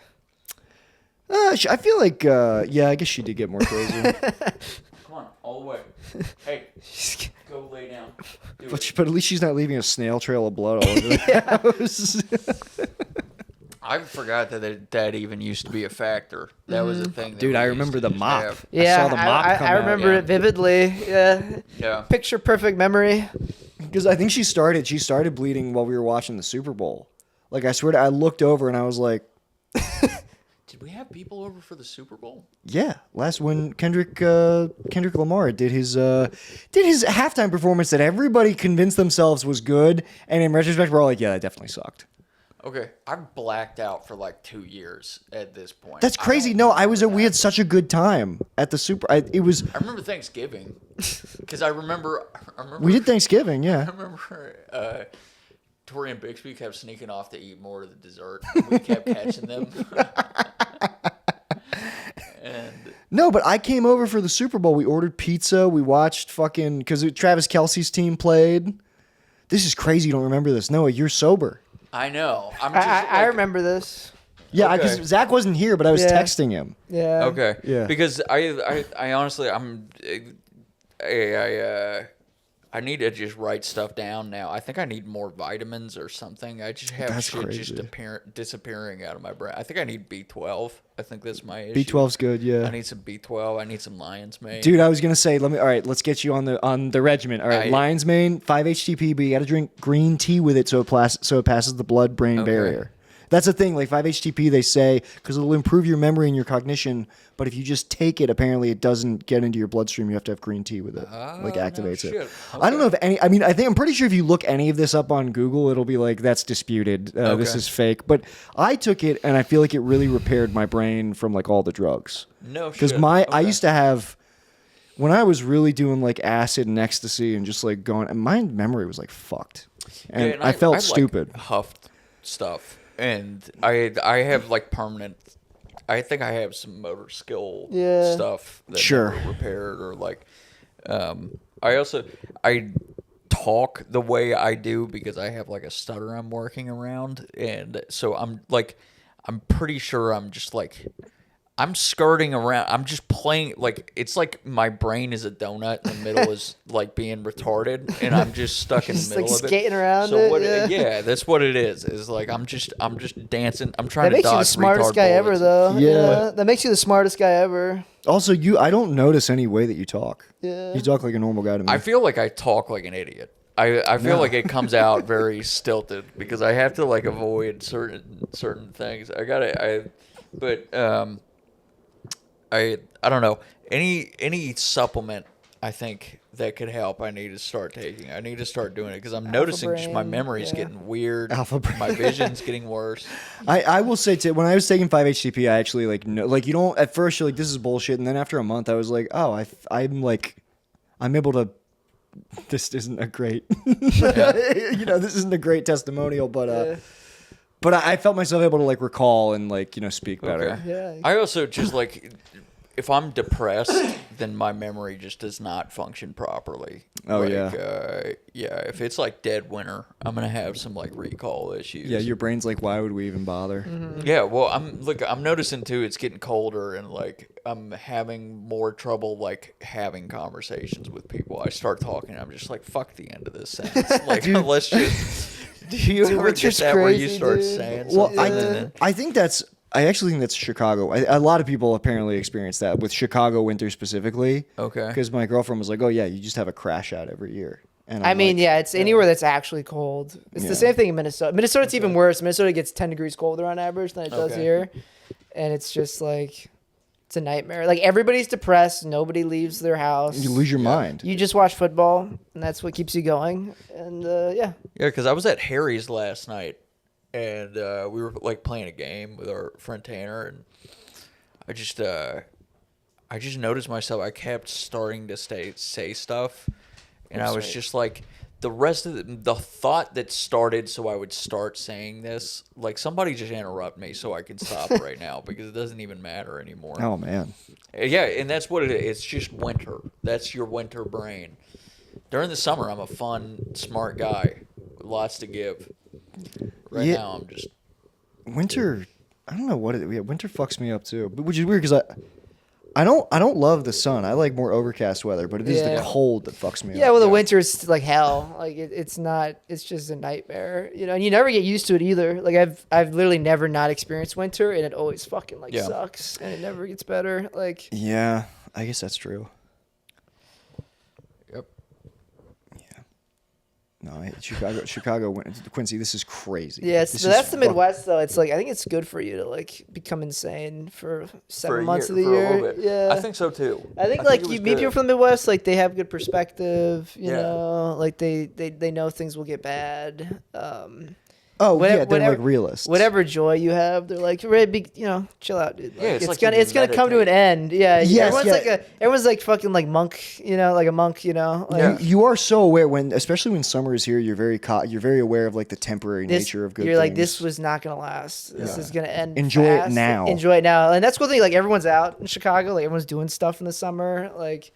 I feel like, yeah, I guess she did get more crazy. Come on, all the way. Hey, go lay down. Do it. But at least she's not leaving a snail trail of blood all over the house. I forgot that even used to be a factor. That was a thing. That Dude, we I used remember to the just mop. have. yeah, I saw the mop come I out. remember yeah. it vividly. Yeah. Yeah. Picture perfect memory. Because I think she started bleeding while we were watching the Super Bowl. Like, I swear I looked over and I was like, Did we have people over for the Super Bowl? yeah, when Kendrick Lamar did his halftime performance that everybody convinced themselves was good, and in retrospect we're all like, yeah, that definitely sucked. Okay, I've blacked out for like 2 years at this point. That's crazy. No, we had such a good time at the Super. I remember Thanksgiving because I remember We did Thanksgiving, I yeah. remember Tori and Bixby kept sneaking off to eat more of the dessert. And we kept catching them. And No, but I came over for the Super Bowl. We ordered pizza. We watched fucking because Travis Kelce's team played. This is crazy. You don't remember this? Noah, you're sober. I know. I'm just. I remember this. Yeah, Okay. because Zach wasn't here, but I was Yeah. texting him. Yeah. Okay. Yeah. Because I honestly I need to just write stuff down now. I think I need more vitamins or something. I just have That's shit just crazy. disappearing out of my brain. I think I need B12. I think that's my issue. B12's good, yeah. I need some B12. I need some lion's mane. Dude, I was gonna say, all right, let's get you on the regimen. All right, lion's mane, 5-HTP, but you got to drink green tea with it so it passes the blood-brain barrier. That's the thing. Like 5-HTP, they say because it'll improve your memory and your cognition. But if you just take it, apparently it doesn't get into your bloodstream. You have to have green tea with it. Like activates it. shit. I don't know if any. I mean, I'm pretty sure if you look any of this up on Google, it'll be like that's disputed. This is fake. But I took it and I feel like it really repaired my brain from like all the drugs. No shit. Because I used to have. When I was really doing like acid and ecstasy and just like going, and my memory was like fucked, and I felt stupid. Like, huffed stuff, and I have like permanent. I think I have some motor skill stuff that Sure. never repaired or like. I talk the way I do because I have like a stutter I'm working around, and so I'm pretty sure I'm just like. I'm skirting around. I'm just playing like it's like my brain is a donut. And the middle is like being retarded, and I'm just stuck in the Just middle like of it. skating around So it, what? yeah. That's what it is. Is like I'm just dancing. I'm trying That to makes you the dodge smartest retard guy ever, bullets. though. Yeah. That makes you the smartest guy ever. Also, I don't notice any way that you talk. Yeah. You talk like a normal guy to me. I feel like I talk like an idiot. I feel like it comes out very stilted because I have to like avoid certain things. I don't know. Any supplement I think that could help. I need to start taking. I need to start doing it because I'm noticing just my Brain, memory's getting weird. Alpha Brain. My vision's getting worse. I will say too, when I was taking 5-HTP, I actually like you don't at first you're like this is bullshit, and then after a month I was like, oh, I'm able to. This isn't a great, this isn't a great testimonial, but I felt myself able to like recall and like speak better. Okay. Yeah. I also just like if I'm depressed, then my memory just does not function properly. Oh, If it's like dead winter, I'm gonna have some like recall issues. Yeah, your brain's like, why would we even bother? Mm-hmm. Yeah, well, I'm noticing too. It's getting colder, and like I'm having more trouble like having conversations with people. I start talking, I'm just like, fuck the end of this sentence. Like, let's just. Do you ever which get is that where you crazy, start dude. saying Well, something? and then- I actually think that's Chicago. A lot of people apparently experience that with Chicago winter specifically. Okay. Because my girlfriend was like, "Oh yeah, you just have a crash out every year." And I I'm mean, like, yeah, it's anywhere that's actually cold. It's Yeah. the same thing in Minnesota. Minnesota's even worse. Minnesota gets 10 degrees colder on average than it does Okay. here. And it's just like, it's a nightmare. Like, everybody's depressed. Nobody leaves their house. you lose your mind. You just watch football, and that's what keeps you going. And, yeah. Yeah, because I was at Harry's last night, and we were like playing a game with our friend Tanner, and I just noticed myself. I kept starting to say stuff, and I was just like, the rest of the thought that started, so I would start saying this. Like somebody just interrupt me so I can stop right now because it doesn't even matter anymore. Oh man. Yeah, and that's what it is. It's just winter. That's your winter brain. During the summer, I'm a fun, smart guy with lots to give. Right Yeah. now, I'm just Winter. I don't know what it. Yeah, winter fucks me up too, but which is weird because I don't love the sun. I like more overcast weather, but it is the Yeah. cold that fucks me up. Yeah, well, the winter is like hell. Like, it's not, it's just a nightmare. And you never get used to it either. Like, I've literally never not experienced winter, and it always fucking, like, sucks, and it never gets better. Like, Yeah, I guess that's true. Yep. No, Chicago, Quincy. This is crazy. yeah, This so is that's the fuck- Midwest, though. It's like, I think it's good for you to, like, become insane for 7 months of the for a year. little bit. Yeah. I think so too. I think it like was you meet good. people from the Midwest, like they have good perspective, you Yeah. know, like they know things will get bad. Oh Whatever- yeah, they're whatever- like realists. whatever joy you have, they're like, "Really, chill out, dude. Like, Yeah, it's like you it's gonna come to an meditate. end." Yeah, Yes, everyone's like fucking like monk, like a monk, Like, Yeah. You are so aware especially when summer is here. You're very aware of like the temporary nature of good. You're things. like, this was not gonna last. This is gonna end. Enjoy it fast. now. Enjoy it now, and that's cool thing. Like everyone's out in Chicago. Like everyone's doing stuff in the summer. Like,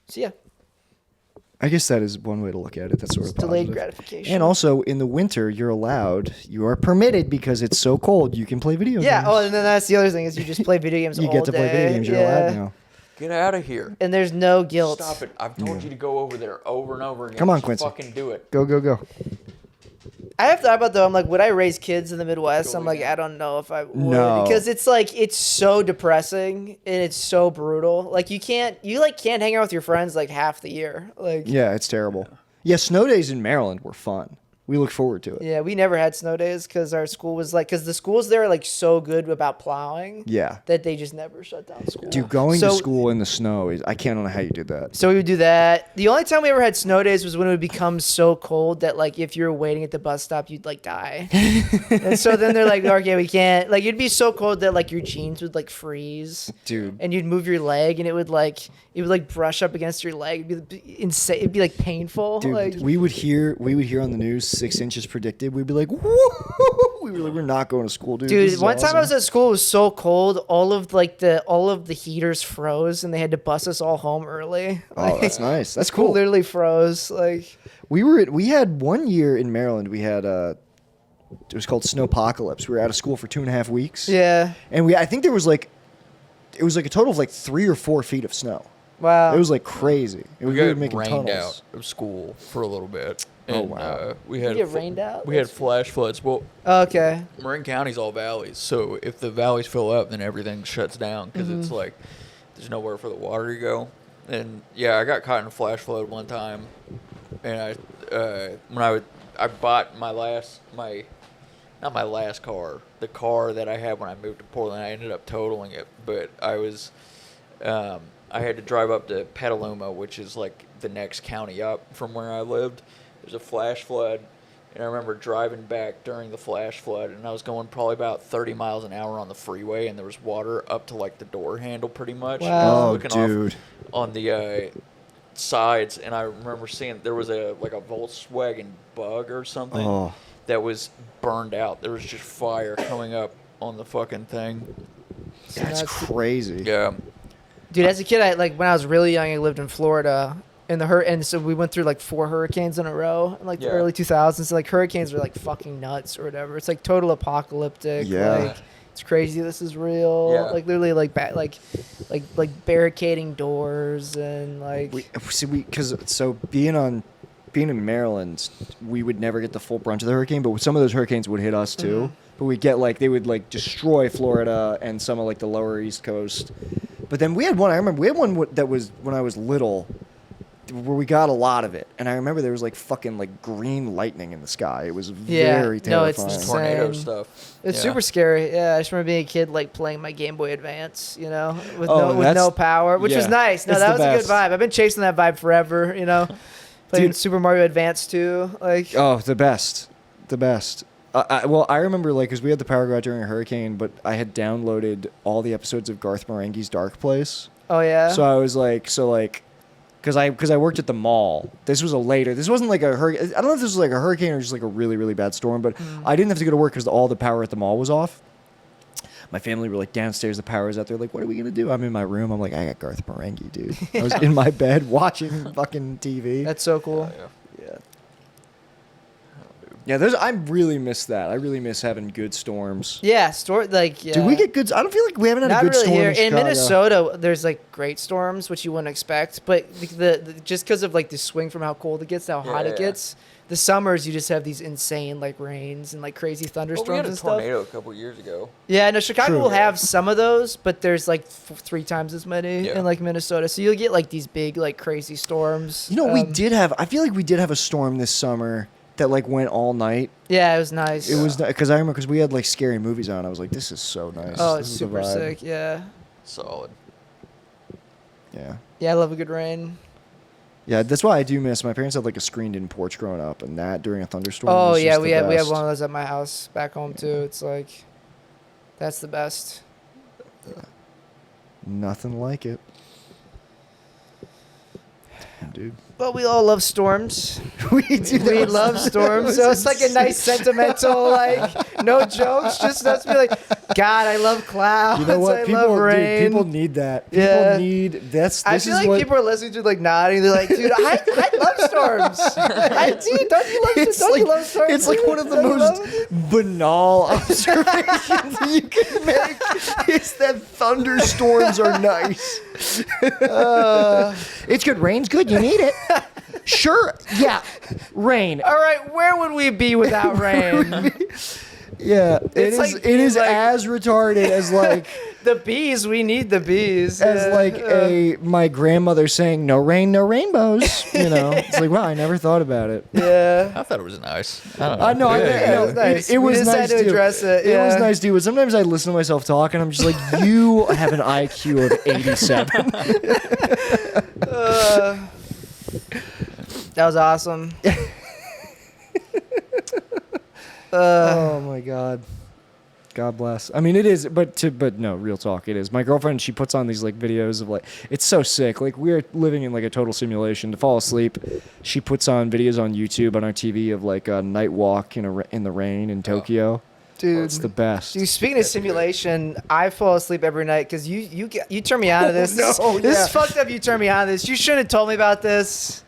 so yeah, I guess that is one way to look at it. That's sort of delayed positive. gratification. And also in the winter, you are permitted because it's so cold. You can play video yeah. games. Oh, and then that's the other thing is you just play video games. you all get to play video day. games. You're Yeah. allowed now. Get out of here. And there's no guilt. Stop it. I've told you to go over there over and over again. Come on, Just Quincy. fucking do it. Go go go. I have thought about though. I'm like, would I raise kids in the Midwest? Go I'm like, again. I don't know if I would No. because it's like it's so depressing and it's so brutal. Like you can't hang out with your friends like half the year. Like Yeah, it's terrible. Yeah, snow days in Maryland were fun. We look forward to it. yeah, we never had snow days because our school was like because the schools there are like so good about plowing. Yeah. That they just never shut down school. Dude, going to So- school in the snow is I can't know how you did that. So we would do that. The only time we ever had snow days was when it would become so cold that like if you were waiting at the bus stop, you'd like die. And so then they're like, okay, we can't. Like it'd be so cold that like your jeans would like freeze, Dude. and you'd move your leg, and it would like brush up against your leg. It'd be insane. It'd be like painful. Dude, like we would hear on the news 6 inches predicted. We'd be like, woo! We were like, we're not going to school, dude. This dude, is one time I was awesome. at school, it was so cold, all of the heaters froze, and they had to bus us all home early. Oh, that's nice. That's School cool. literally froze. Like We had 1 year in Maryland. We had it was called Snowpocalypse. We were out of school for 2.5 weeks. yeah, And I think it was like a total of like 3 or 4 feet of snow. wow. It was like crazy. We were got making rained tunnels. out of school for a little bit. Oh, And, wow. we You had get rained out? We had flash floods. Well, Okay. Marin County's all valleys, so if the valleys fill up, then everything shuts down because it's like there's nowhere for the water to go. And yeah, I got caught in a flash flood one time, and I bought not my last car, the car that I had when I moved to Portland. I ended up totaling it, but I had to drive up to Petaluma, which is like the next county up from where I lived. There's a flash flood, and I remember driving back during the flash flood, and I was going probably about 30 miles an hour on the freeway, and there was water up to like the door handle pretty much. And I was Wow. Oh, looking dude. off on the sides, and I remember seeing there was a Volkswagen Bug or something Oh. that was burned out. There was just fire coming up on the fucking thing. That's nuts. crazy. Yeah. Dude, as a kid, when I was really young, I lived in Florida, and so we went through like 4 hurricanes in a row in like the Yeah. early 2000s. So like hurricanes were like fucking nuts or whatever. It's like total apocalyptic. Yeah. Like it's crazy. This is real. Yeah. Like literally like barricading doors and like. Being in Maryland, we would never get the full brunt of the hurricane, but some of those hurricanes would hit us too. But we'd get they would destroy Florida and some of the lower East Coast. But then we had one. I remember we had one that was when I was little, where we got a lot of it, and I remember there was fucking green lightning in the sky. It was Yeah. very No, it's terrifying. insane. Tornado Same. stuff. It's Yeah. super scary. Yeah, I just remember being a kid playing my Game Boy Advance, with Oh, no that's- power, which was yeah. nice. No, It's that the was a best. good vibe. I've been chasing that vibe forever, Playing Dude. Super Mario Advance 2, Oh, the best. I remember because we had the power go out during a hurricane, but I had downloaded all the episodes of Garth Marenghi's Dark Place. Oh yeah. So I was because I worked at the mall. This was this wasn't like a hurricane. I don't know if this was a hurricane or just a really, really bad storm, but I didn't have to go to work because all the power at the mall was off. My family were downstairs, the power was out there. What are we going to do? I'm in my room. I'm I got Garth Marenghi, dude. I was in my bed watching fucking TV. That's so cool. Yeah. Yeah, I really miss that. I really miss having good storms. Yeah, yeah. Do we get good? I don't feel like we haven't had Not a good really storm here in in Chicago. Minnesota. There's great storms, which you wouldn't expect, but the just because of the swing from how cold it gets to how hot it Yeah. gets. The summers you just have these insane rains and crazy Well, thunderstorms we had a and stuff. tornado a couple years ago. Yeah, no, Chicago True. will have some of those, but there's 3 times as many Yeah. in Minnesota. So you'll get these big crazy storms. We did have. I feel like we did have a storm this summer that went all night. Yeah, it was nice. It was because I remember because we had scary movies on. I was like, this is so nice. Oh, This it's is the super vibe. sick. Yeah, Solid. Yeah. yeah, I love a good rain. Yeah, that's why I do miss. My parents had like a screened-in porch growing up, and that during a thunderstorm. Oh was yeah, just we the had best. one of those at my house back home too. It's like, that's the best. Nothing like it, dude. Well, we all love storms. We do. We love storms. So it's like a nice sentimental, like, no jokes, just us be like, God, I love clouds. You know what? I People, love rain. dude, people need that. People Yeah. need. This I is feel like what. people are listening to like nodding. They're like, dude, I love storms. Dude, don't you love It's don't like, you love storms? it's like dude? one of the Don't you love most it? banal observations you can make is that thunderstorms are nice. It's good. Rain's good. You need it. Sure. Yeah. Rain. All right, where would we be without rain? Yeah. It's like- It is like- as retarded as like The bees, we need the bees. as like my grandmother saying no rain, no rainbows. You know. It's like, wow, I never thought about it. Yeah. I thought it was nice. I don't know. I know. Yeah, it was nice. It We was just had nice to too. address it, It was yeah. nice too. But sometimes I listen to myself talk, and I'm just like, you have an IQ of 87. That was awesome. Oh my god. God bless. I mean, it is, but no, real talk, it is. My girlfriend, she puts on these like videos of like, it's so sick. Like we're living in like a total simulation. To fall asleep, she puts on videos on YouTube on our TV of like a night walk in the rain in Tokyo. Dude. It's the best. Dude, speaking of simulation, I fall asleep every night because you turn me on to this. no, This yeah. is fucked up. You turn me on to this. You shouldn't have told me about this.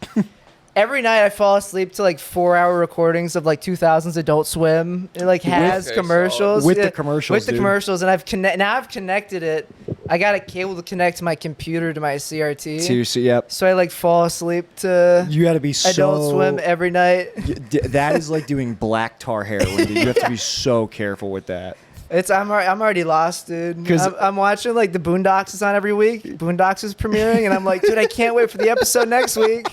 Every night I fall asleep to like 4-hour recordings of like 2000s Adult Swim. It like has Okay, commercials. With the Yeah, commercials, With the dude. commercials, and I've connected it. I got a cable to connect my computer to my CRT. Seriously, yep. So I like fall asleep to You got to be so. Adult Swim every night. That is like doing black tar heroin, dude. You have to be so careful with that. I'm already lost, dude. 'Cause- I'm watching like the Boondocks is on every week. Boondocks is premiering, and I'm like, dude, I can't wait for the episode next week.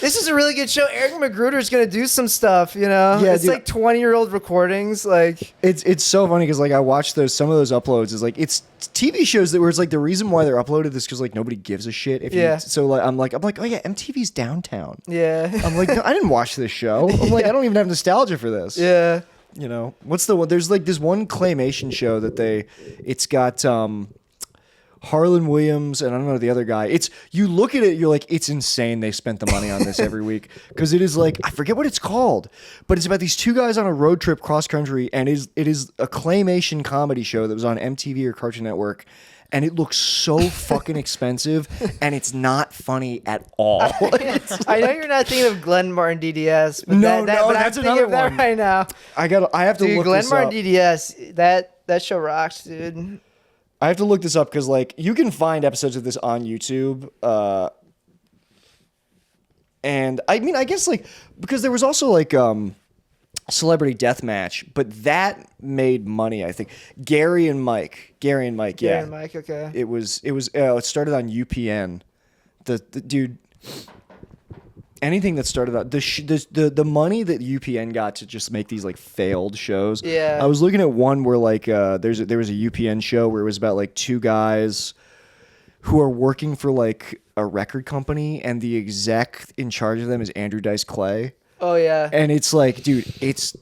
This is a really good show. Eric Magruder's gonna do some stuff, you know. Yeah, it's dude. like 20-year-old recordings, like. It's so funny because like I watched some of those uploads is like it's TV shows that where it's like the reason why they're uploaded is because like nobody gives a shit if Yeah. you so like I'm like oh yeah, MTV's downtown. Yeah. I'm like, no, I didn't watch this show. I'm like, I don't even have nostalgia for this. Yeah. You know, what's the one? There's like this one claymation show that it's got Harlan Williams and I don't know the other guy. It's you look at it, you're like, it's insane. They spent the money on this every week because it is like I forget what it's called, but it's about these two guys on a road trip cross country, and it is a claymation comedy show that was on MTV or Cartoon Network. And it looks so fucking expensive, and it's not funny at all. I know you're not thinking of Glenn Martin DDS, but No, but no, I'm that's thinking another of that one. right now. I have to Dude, look Glenn this Martin up. DDS, that show rocks, dude. I have to look this up because like you can find episodes of this on YouTube. And I mean, I guess like because there was also like Celebrity Deathmatch, but that made money. I think Gary and Mike, yeah. Yeah, Mike, okay. It started on UPN. The dude. Anything that started out the money that UPN got to just make these like failed shows. Yeah. I was looking at one where like there was a UPN show where it was about like two guys who are working for like a record company, and the exec in charge of them is Andrew Dice Clay. Oh yeah. And it's like, dude,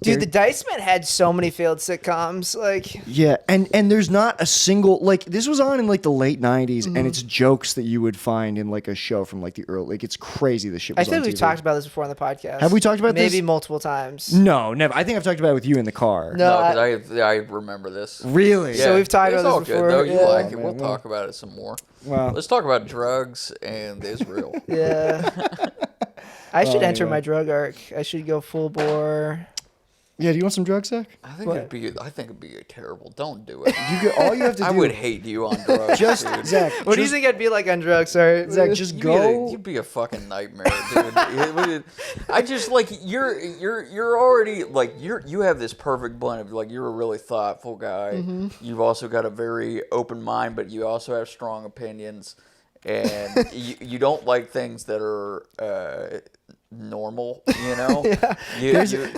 Dude, the Dice Men had so many failed sitcoms. Like, yeah, and there's not a single like this was on in like the late '90s, and it's jokes that you would find in like a show from like the early. Like it's crazy. The shit. I Was think on we've TV. talked about this before on the podcast. Have we talked about this? Maybe multiple times. No, never. I think I've talked about it with you in the car. No, No, because I remember this. Really? So we've talked it's about all this good, before, though. You yeah. like it. Man, We'll well. talk about it some more. Wow. Let's talk about drugs and Israel. Yeah. I should enter yeah. my drug arc. I should go full bore. Yeah. Do you want some drugs, Zach? I think What? it'd be terrible. Don't do it. All you have to do. I would hate you on drugs. just dude. Zach. What do you think I'd be like on drugs? Sorry, Zach, just You'd go. You'd be a fucking nightmare, dude. I just like you're already like you have this perfect blend of like you're a really thoughtful guy. Mm-hmm. You've also got a very open mind, but you also have strong opinions, and you don't like things that are normal, you know?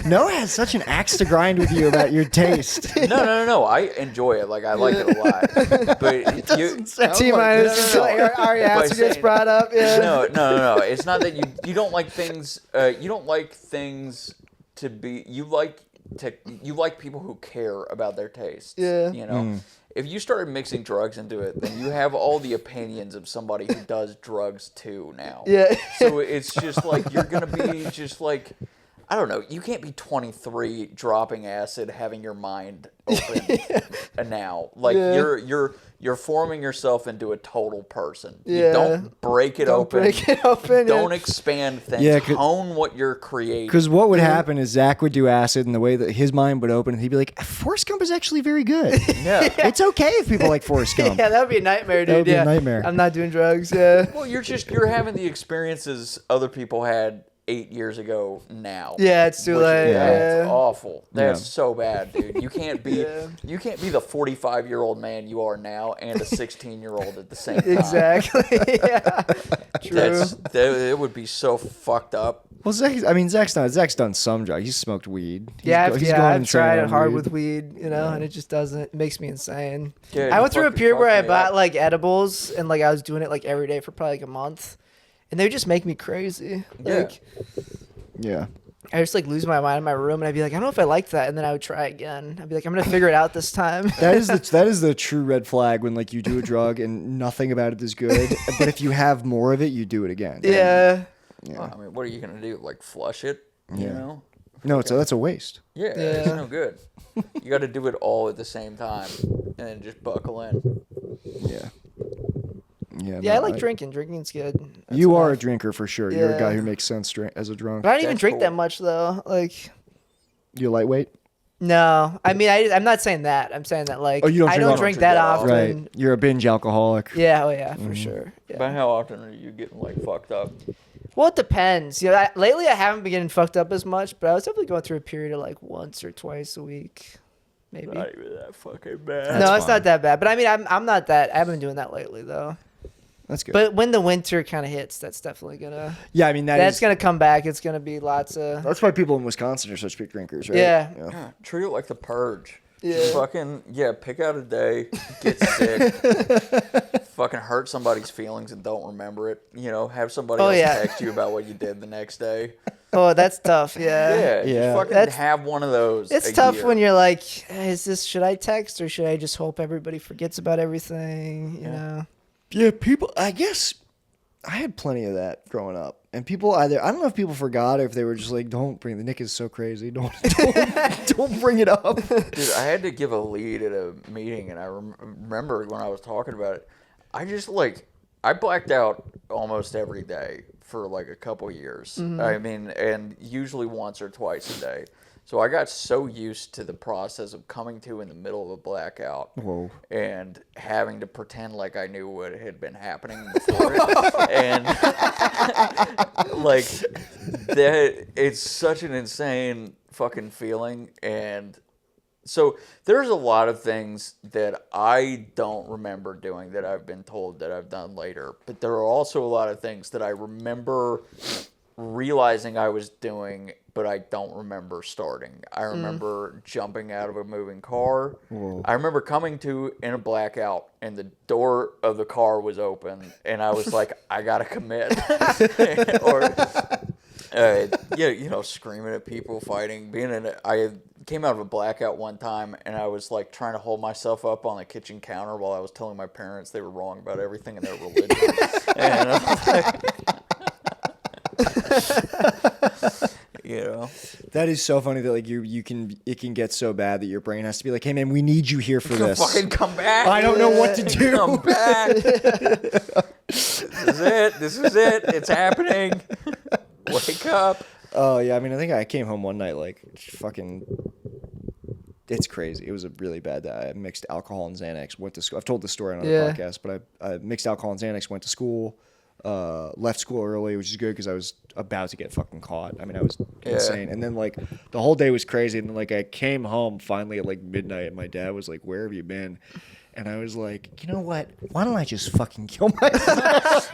Noah has such an axe to grind with you about your taste. No. I enjoy it. Like, I like it a lot. But T minus until Ari Aster gets brought up. Yeah. No. It's not that you don't like things. You don't like things to be. You like people who care about their tastes. Yeah. You know. If you started mixing drugs into it, then you have all the opinions of somebody who does drugs too now. Yeah. So it's just like you're gonna be just like, I don't know. You can't be 23 dropping acid, having your mind open now. Like you're forming yourself into a total person. Yeah. You don't break it open. Break it open. Don't expand things. Yeah, hone what you're creating. Because what would happen is Zach would do acid, and the way that his mind would open, he'd be like, Forrest Gump is actually very good. Yeah. It's okay if people like Forrest Gump. Yeah, that would be a nightmare, dude. That would be a nightmare. I'm not doing drugs. Yeah. Well, you're having the experiences other people had 8 years ago now. Yeah, it's too late. That's Yeah. awful. That's Yeah. so bad, dude. You can't be you can't be the 45-year-old man you are now and a 16-year-old at the same time. Exactly. Yeah. True. It would be so fucked up. Well, Zach's done some drugs. He's smoked weed. I've and tried trained it on hard weed. with weed, and it just doesn't. It makes me insane. Dude, I went through a fucking period where I fucked me bought up. like edibles, and like I was doing it like every day for probably like a month, and they would just make me crazy. Like, Yeah. I just like lose my mind in my room, and I'd be like, I don't know if I liked that, and then I would try again. I'd be like, I'm gonna figure it out this time. That is the true red flag when like you do a drug and nothing about it is good, but if you have more of it, you do it again. Yeah. Well, I mean, what are you gonna do? Like flush it? You Yeah. know? No, that's a waste. Yeah, it's no good. You got to do it all at the same time, and then just buckle in. Yeah. Yeah. Yeah, no, I like drinking. Drinking's good. That's You what are I- a drinker for sure. You're a Yeah. guy who makes sense as a drunk. But I don't even That's drink cool. that much though. Like, You lightweight? no. I mean, I'm not saying that. I'm saying that like Oh, you don't I drink don't often. drink that often. Right. You're a binge alcoholic. Yeah. Oh yeah, for sure. Yeah. But how often are you getting like fucked up? Well, it depends. Lately I haven't been getting fucked up as much, but I was definitely going through a period of like once or twice a week, maybe. Not even that fucking bad. No, That's it's fine. not that bad. But I mean, I'm not that. I haven't been doing that lately though. That's good. But when the winter kind of hits, that's definitely gonna. yeah, I mean That's gonna come back. It's gonna be lots of. That's why people in Wisconsin are such big drinkers, right? Yeah. Yeah, treat it like the purge. Yeah. Just fucking pick out a day, get sick, fucking hurt somebody's feelings and don't remember it. You know, have somebody else text you about what you did the next day. Oh, that's tough. Yeah. Yeah, Yeah. just fucking That's- have one of those. It's a tough year. when you're like, should I text or should I just hope everybody forgets about everything? You know. Yeah, people. I guess I had plenty of that growing up, and people I don't know if people forgot or if they were just like, "Don't bring the Nick is so crazy. Don't bring it up." Dude, I had to give a lead at a meeting, and I remember when I was talking about it, I just I blacked out almost every day for like a couple years. I mean, and usually once or twice a day. So I got so used to the process of coming to in the middle of a blackout Whoa. and having to pretend like I knew what had been happening before it. And like that, it's such an insane fucking feeling. And so there's a lot of things that I don't remember doing that I've been told that I've done later. But there are also a lot of things that I remember realizing I was doing, but I don't remember starting. I remember jumping out of a moving car. Whoa. I remember coming to in a blackout and the door of the car was open and I was like, I gotta commit. Or screaming at people, fighting, I came out of a blackout one time and I was like trying to hold myself up on the kitchen counter while I was telling my parents they were wrong about everything in their religion. And I was like, you know, That is so funny that like it can get so bad that your brain has to be like, "Hey man, we need you here for this." fucking come back. I don't know what to do. Come back. This is it. It's happening. Wake up. Oh yeah, I mean, I think I came home one night like fucking. It's crazy. It was a really bad day. I mixed alcohol and Xanax. Went to school. I've told this story on another podcast, but I mixed alcohol and Xanax. Went to school. Left school early, which is good because I was about to get fucking caught. I mean, I was insane. And then like the whole day was crazy. And then like I came home finally at like midnight, and my dad was like, "Where have you been?" and I was like, you know what? Why don't I just fucking kill myself?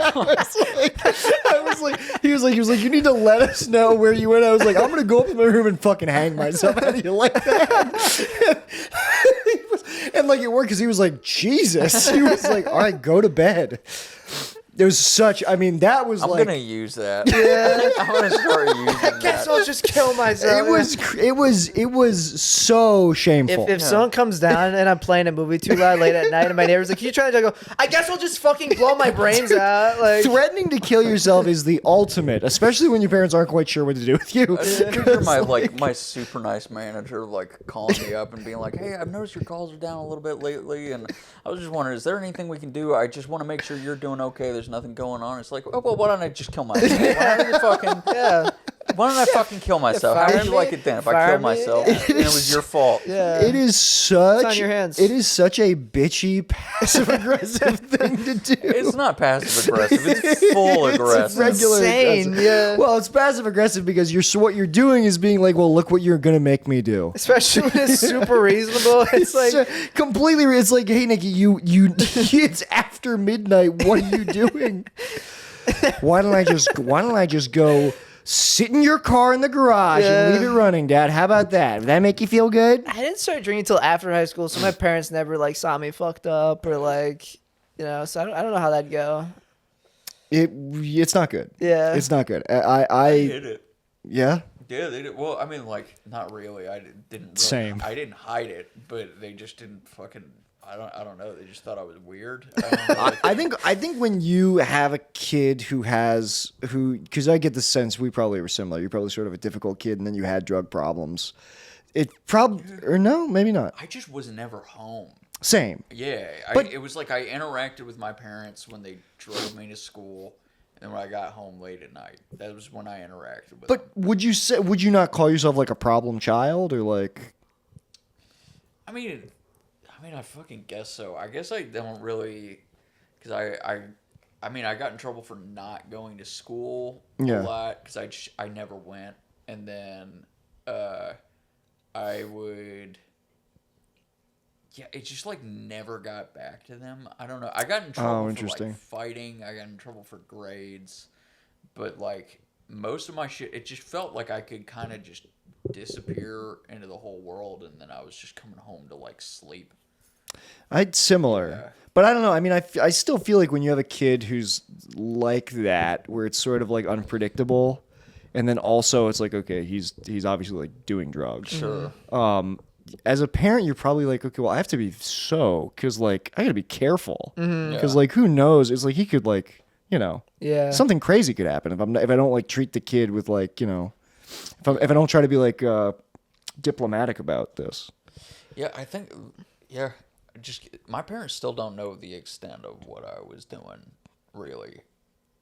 I was like, he was like, you need to let us know where you went. I was like, I'm gonna go up to my room and fucking hang myself. How do you like that? And like it worked because he was like, Jesus. He was like, all right, go to bed. There was such. I mean, that was I'm like. gonna use that. Yeah, I'm gonna start using that. I guess I'll just kill myself. It was so shameful. If someone comes down and I'm playing a movie too loud late at night and my neighbor's like, "Can you try to go?" I guess I'll just fucking blow my brains out. Like threatening to kill yourself is the ultimate, especially when your parents aren't quite sure what to do with you. I picture my super nice manager like calling me up and being like, "Hey, I've noticed your calls are down a little bit lately, and I was just wondering, is there anything we can do? I just want to make sure you're doing okay. There's nothing going on." It's like, oh well, why don't I just kill myself? Why don't I fucking kill myself? How would you like it then if I killed myself and it was your fault? Yeah. It is such. It's on your hands. It is such a bitchy, passive aggressive thing to do. It's not passive aggressive. It's full aggressive. It's regular insane, aggressive. yeah. Well, it's passive aggressive because what you're doing is being like, well, look what you're gonna make me do. Especially when it's super reasonable. It's like completely. It's like, hey, Nikki, you. It's after midnight. What are you doing? Why don't I just go sit in your car in the garage and leave it running, Dad? How about that? Would that make you feel good? I didn't start drinking until after high school, so my parents never like saw me fucked up or like, so I don't know how that'd go. It's not good. Yeah. It's not good. I hid it. Yeah. Yeah, they did. Well, I mean, like, not really. I didn't. Really, Same. I didn't hide it, but they just didn't fucking. I don't know. They just thought I was weird. I think when you have a kid because I get the sense we probably were similar. You're probably sort of a difficult kid, and then you had drug problems. It probably or no, maybe not. I just was never home. Same. Yeah, But- it was like I interacted with my parents when they drove me to school, and when I got home late at night. That was when I interacted with them. But would you not call yourself like a problem child or like? I mean, I fucking guess so. I guess I don't really, because I mean, I got in trouble for not going to school a lot because I never went, and then I would. Yeah, it just like never got back to them. I don't know. I got in trouble for like fighting. I got in trouble for grades, but like most of my shit, it just felt like I could kind of just disappear into the whole world, and then I was just coming home to like sleep. I'd similar, but I don't know. I mean, I still feel like when you have a kid who's like that, where it's sort of like unpredictable, and then also it's like, okay, he's obviously like doing drugs. Sure. As a parent, you're probably like, okay, well, I have to be because like I gotta be careful because Yeah. like who knows? It's like he could like something crazy could happen if I don't like treat the kid with like if I don't try to be like diplomatic about this. Yeah, I think. Yeah, just my parents still don't know the extent of what I was doing. Really,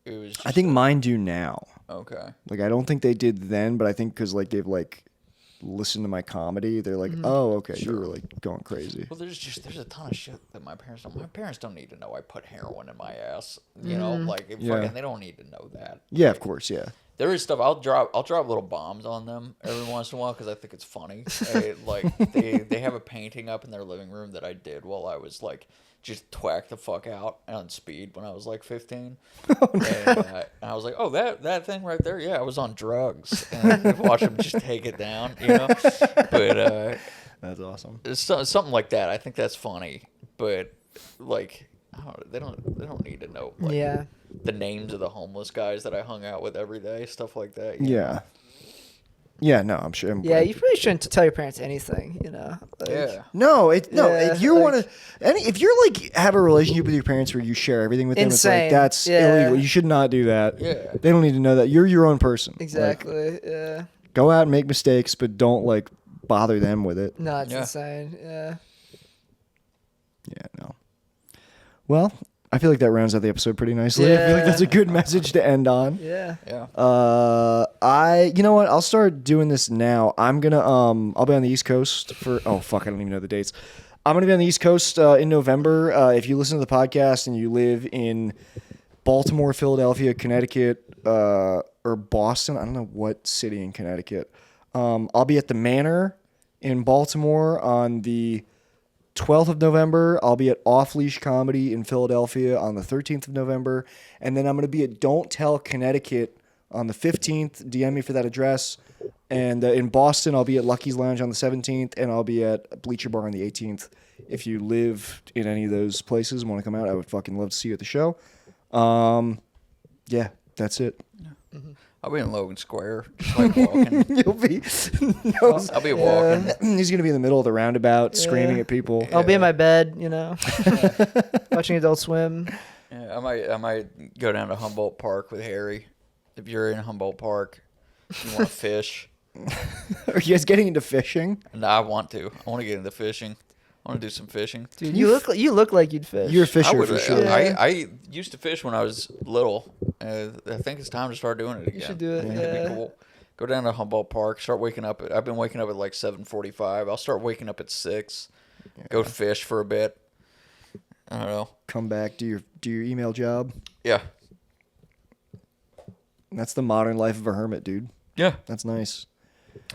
it was. Just I think mine do now. Okay. Like I don't think they did then, but I think because like they've like listened to my comedy, they're like, oh, okay, you were like going crazy. Well, there's a ton of shit that my parents don't. My parents don't need to know I put heroin in my ass. You know, like fucking, they don't need to know that. Yeah, of course, yeah. There is stuff I'll drop little bombs on them every once in a while because I think it's funny. They have a painting up in their living room that I did while I was like just twack the fuck out on speed when I was like 15. Oh, no. And I was like, oh, that thing right there, yeah, I was on drugs. And I watch them just take it down, But that's awesome. it's something like that. I think that's funny, but like they don't need to know. Like, the names of the homeless guys that I hung out with every day, stuff like that. Yeah. Yeah, no, I'm sure. you really shouldn't tell your parents anything, Like, Yeah. If you want to, if you're like have a relationship with your parents where you share everything with them, Insane. it's like that's illegal. You should not do that. Yeah. They don't need to know that. You're your own person. Exactly. Like, go out and make mistakes, but don't like bother them with it. No, it's insane. Yeah. Yeah, no. Well, I feel like that rounds out the episode pretty nicely. I feel like that's a good message to end on. Yeah. Yeah. You know what? I'll start doing this now. I'm gonna I'll be on the East Coast for I don't even know the dates. I'm gonna be on the East Coast in November. If you listen to the podcast and you live in Baltimore, Philadelphia, Connecticut, or Boston, I don't know what city in Connecticut. I'll be at the Manor in Baltimore on the 12th of November, I'll be at Off Leash Comedy in Philadelphia on the 13th of November. And then I'm going to be at Don't Tell Connecticut on the 15th. DM me for that address. And in Boston, I'll be at Lucky's Lounge on the 17th. And I'll be at Bleacher Bar on the 18th. If you live in any of those places and want to come out, I would fucking love to see you at the show. Yeah, that's it. I'll be in Logan Square, just like walking. You'll be. I'll be walking. He's gonna be in the middle of the roundabout, screaming at people. I'll be in my bed, watching Adult Swim. Yeah, I might go down to Humboldt Park with Harry. If you're in Humboldt Park, you want to fish. Are you guys getting into fishing? No, I want to. I want to get into fishing. I want to do some fishing. Dude, you look like you'd fish. You're a fisher for sure. I used to fish when I was little. I think it's time to start doing it again. You should do it. It'd be cool. Go down to Humboldt Park. Start waking up. I've been waking up at like 7:45. I'll start waking up at 6. Go fish for a bit. I don't know. Come back. Do your email job. Yeah. That's the modern life of a hermit, dude. Yeah. That's nice.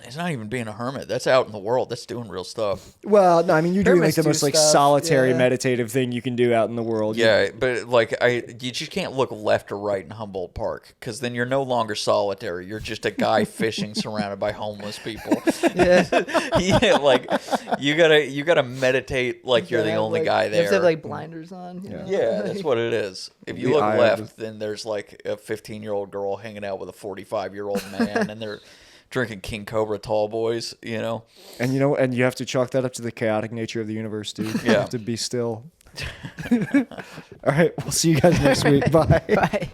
It's not even being a hermit. That's out in the world. That's doing real stuff. Well, no, I mean, you're doing like Hermits the do most like stuff, solitary yeah. meditative thing you can do out in the world. Yeah, but like you just can't look left or right in Humboldt Park because then you're no longer solitary. You're just a guy fishing surrounded by homeless people. Yeah, like you gotta meditate like you're the only guy there. You have to have like blinders on. Yeah, that's what it is. If you The look eye of left, then there's like a 15-year-old girl hanging out with a 45-year-old man, and they're drinking King Cobra tall boys, And and you have to chalk that up to the chaotic nature of the universe, dude. You Yeah. have to be still. All right, we'll see you guys next week. Bye. Bye.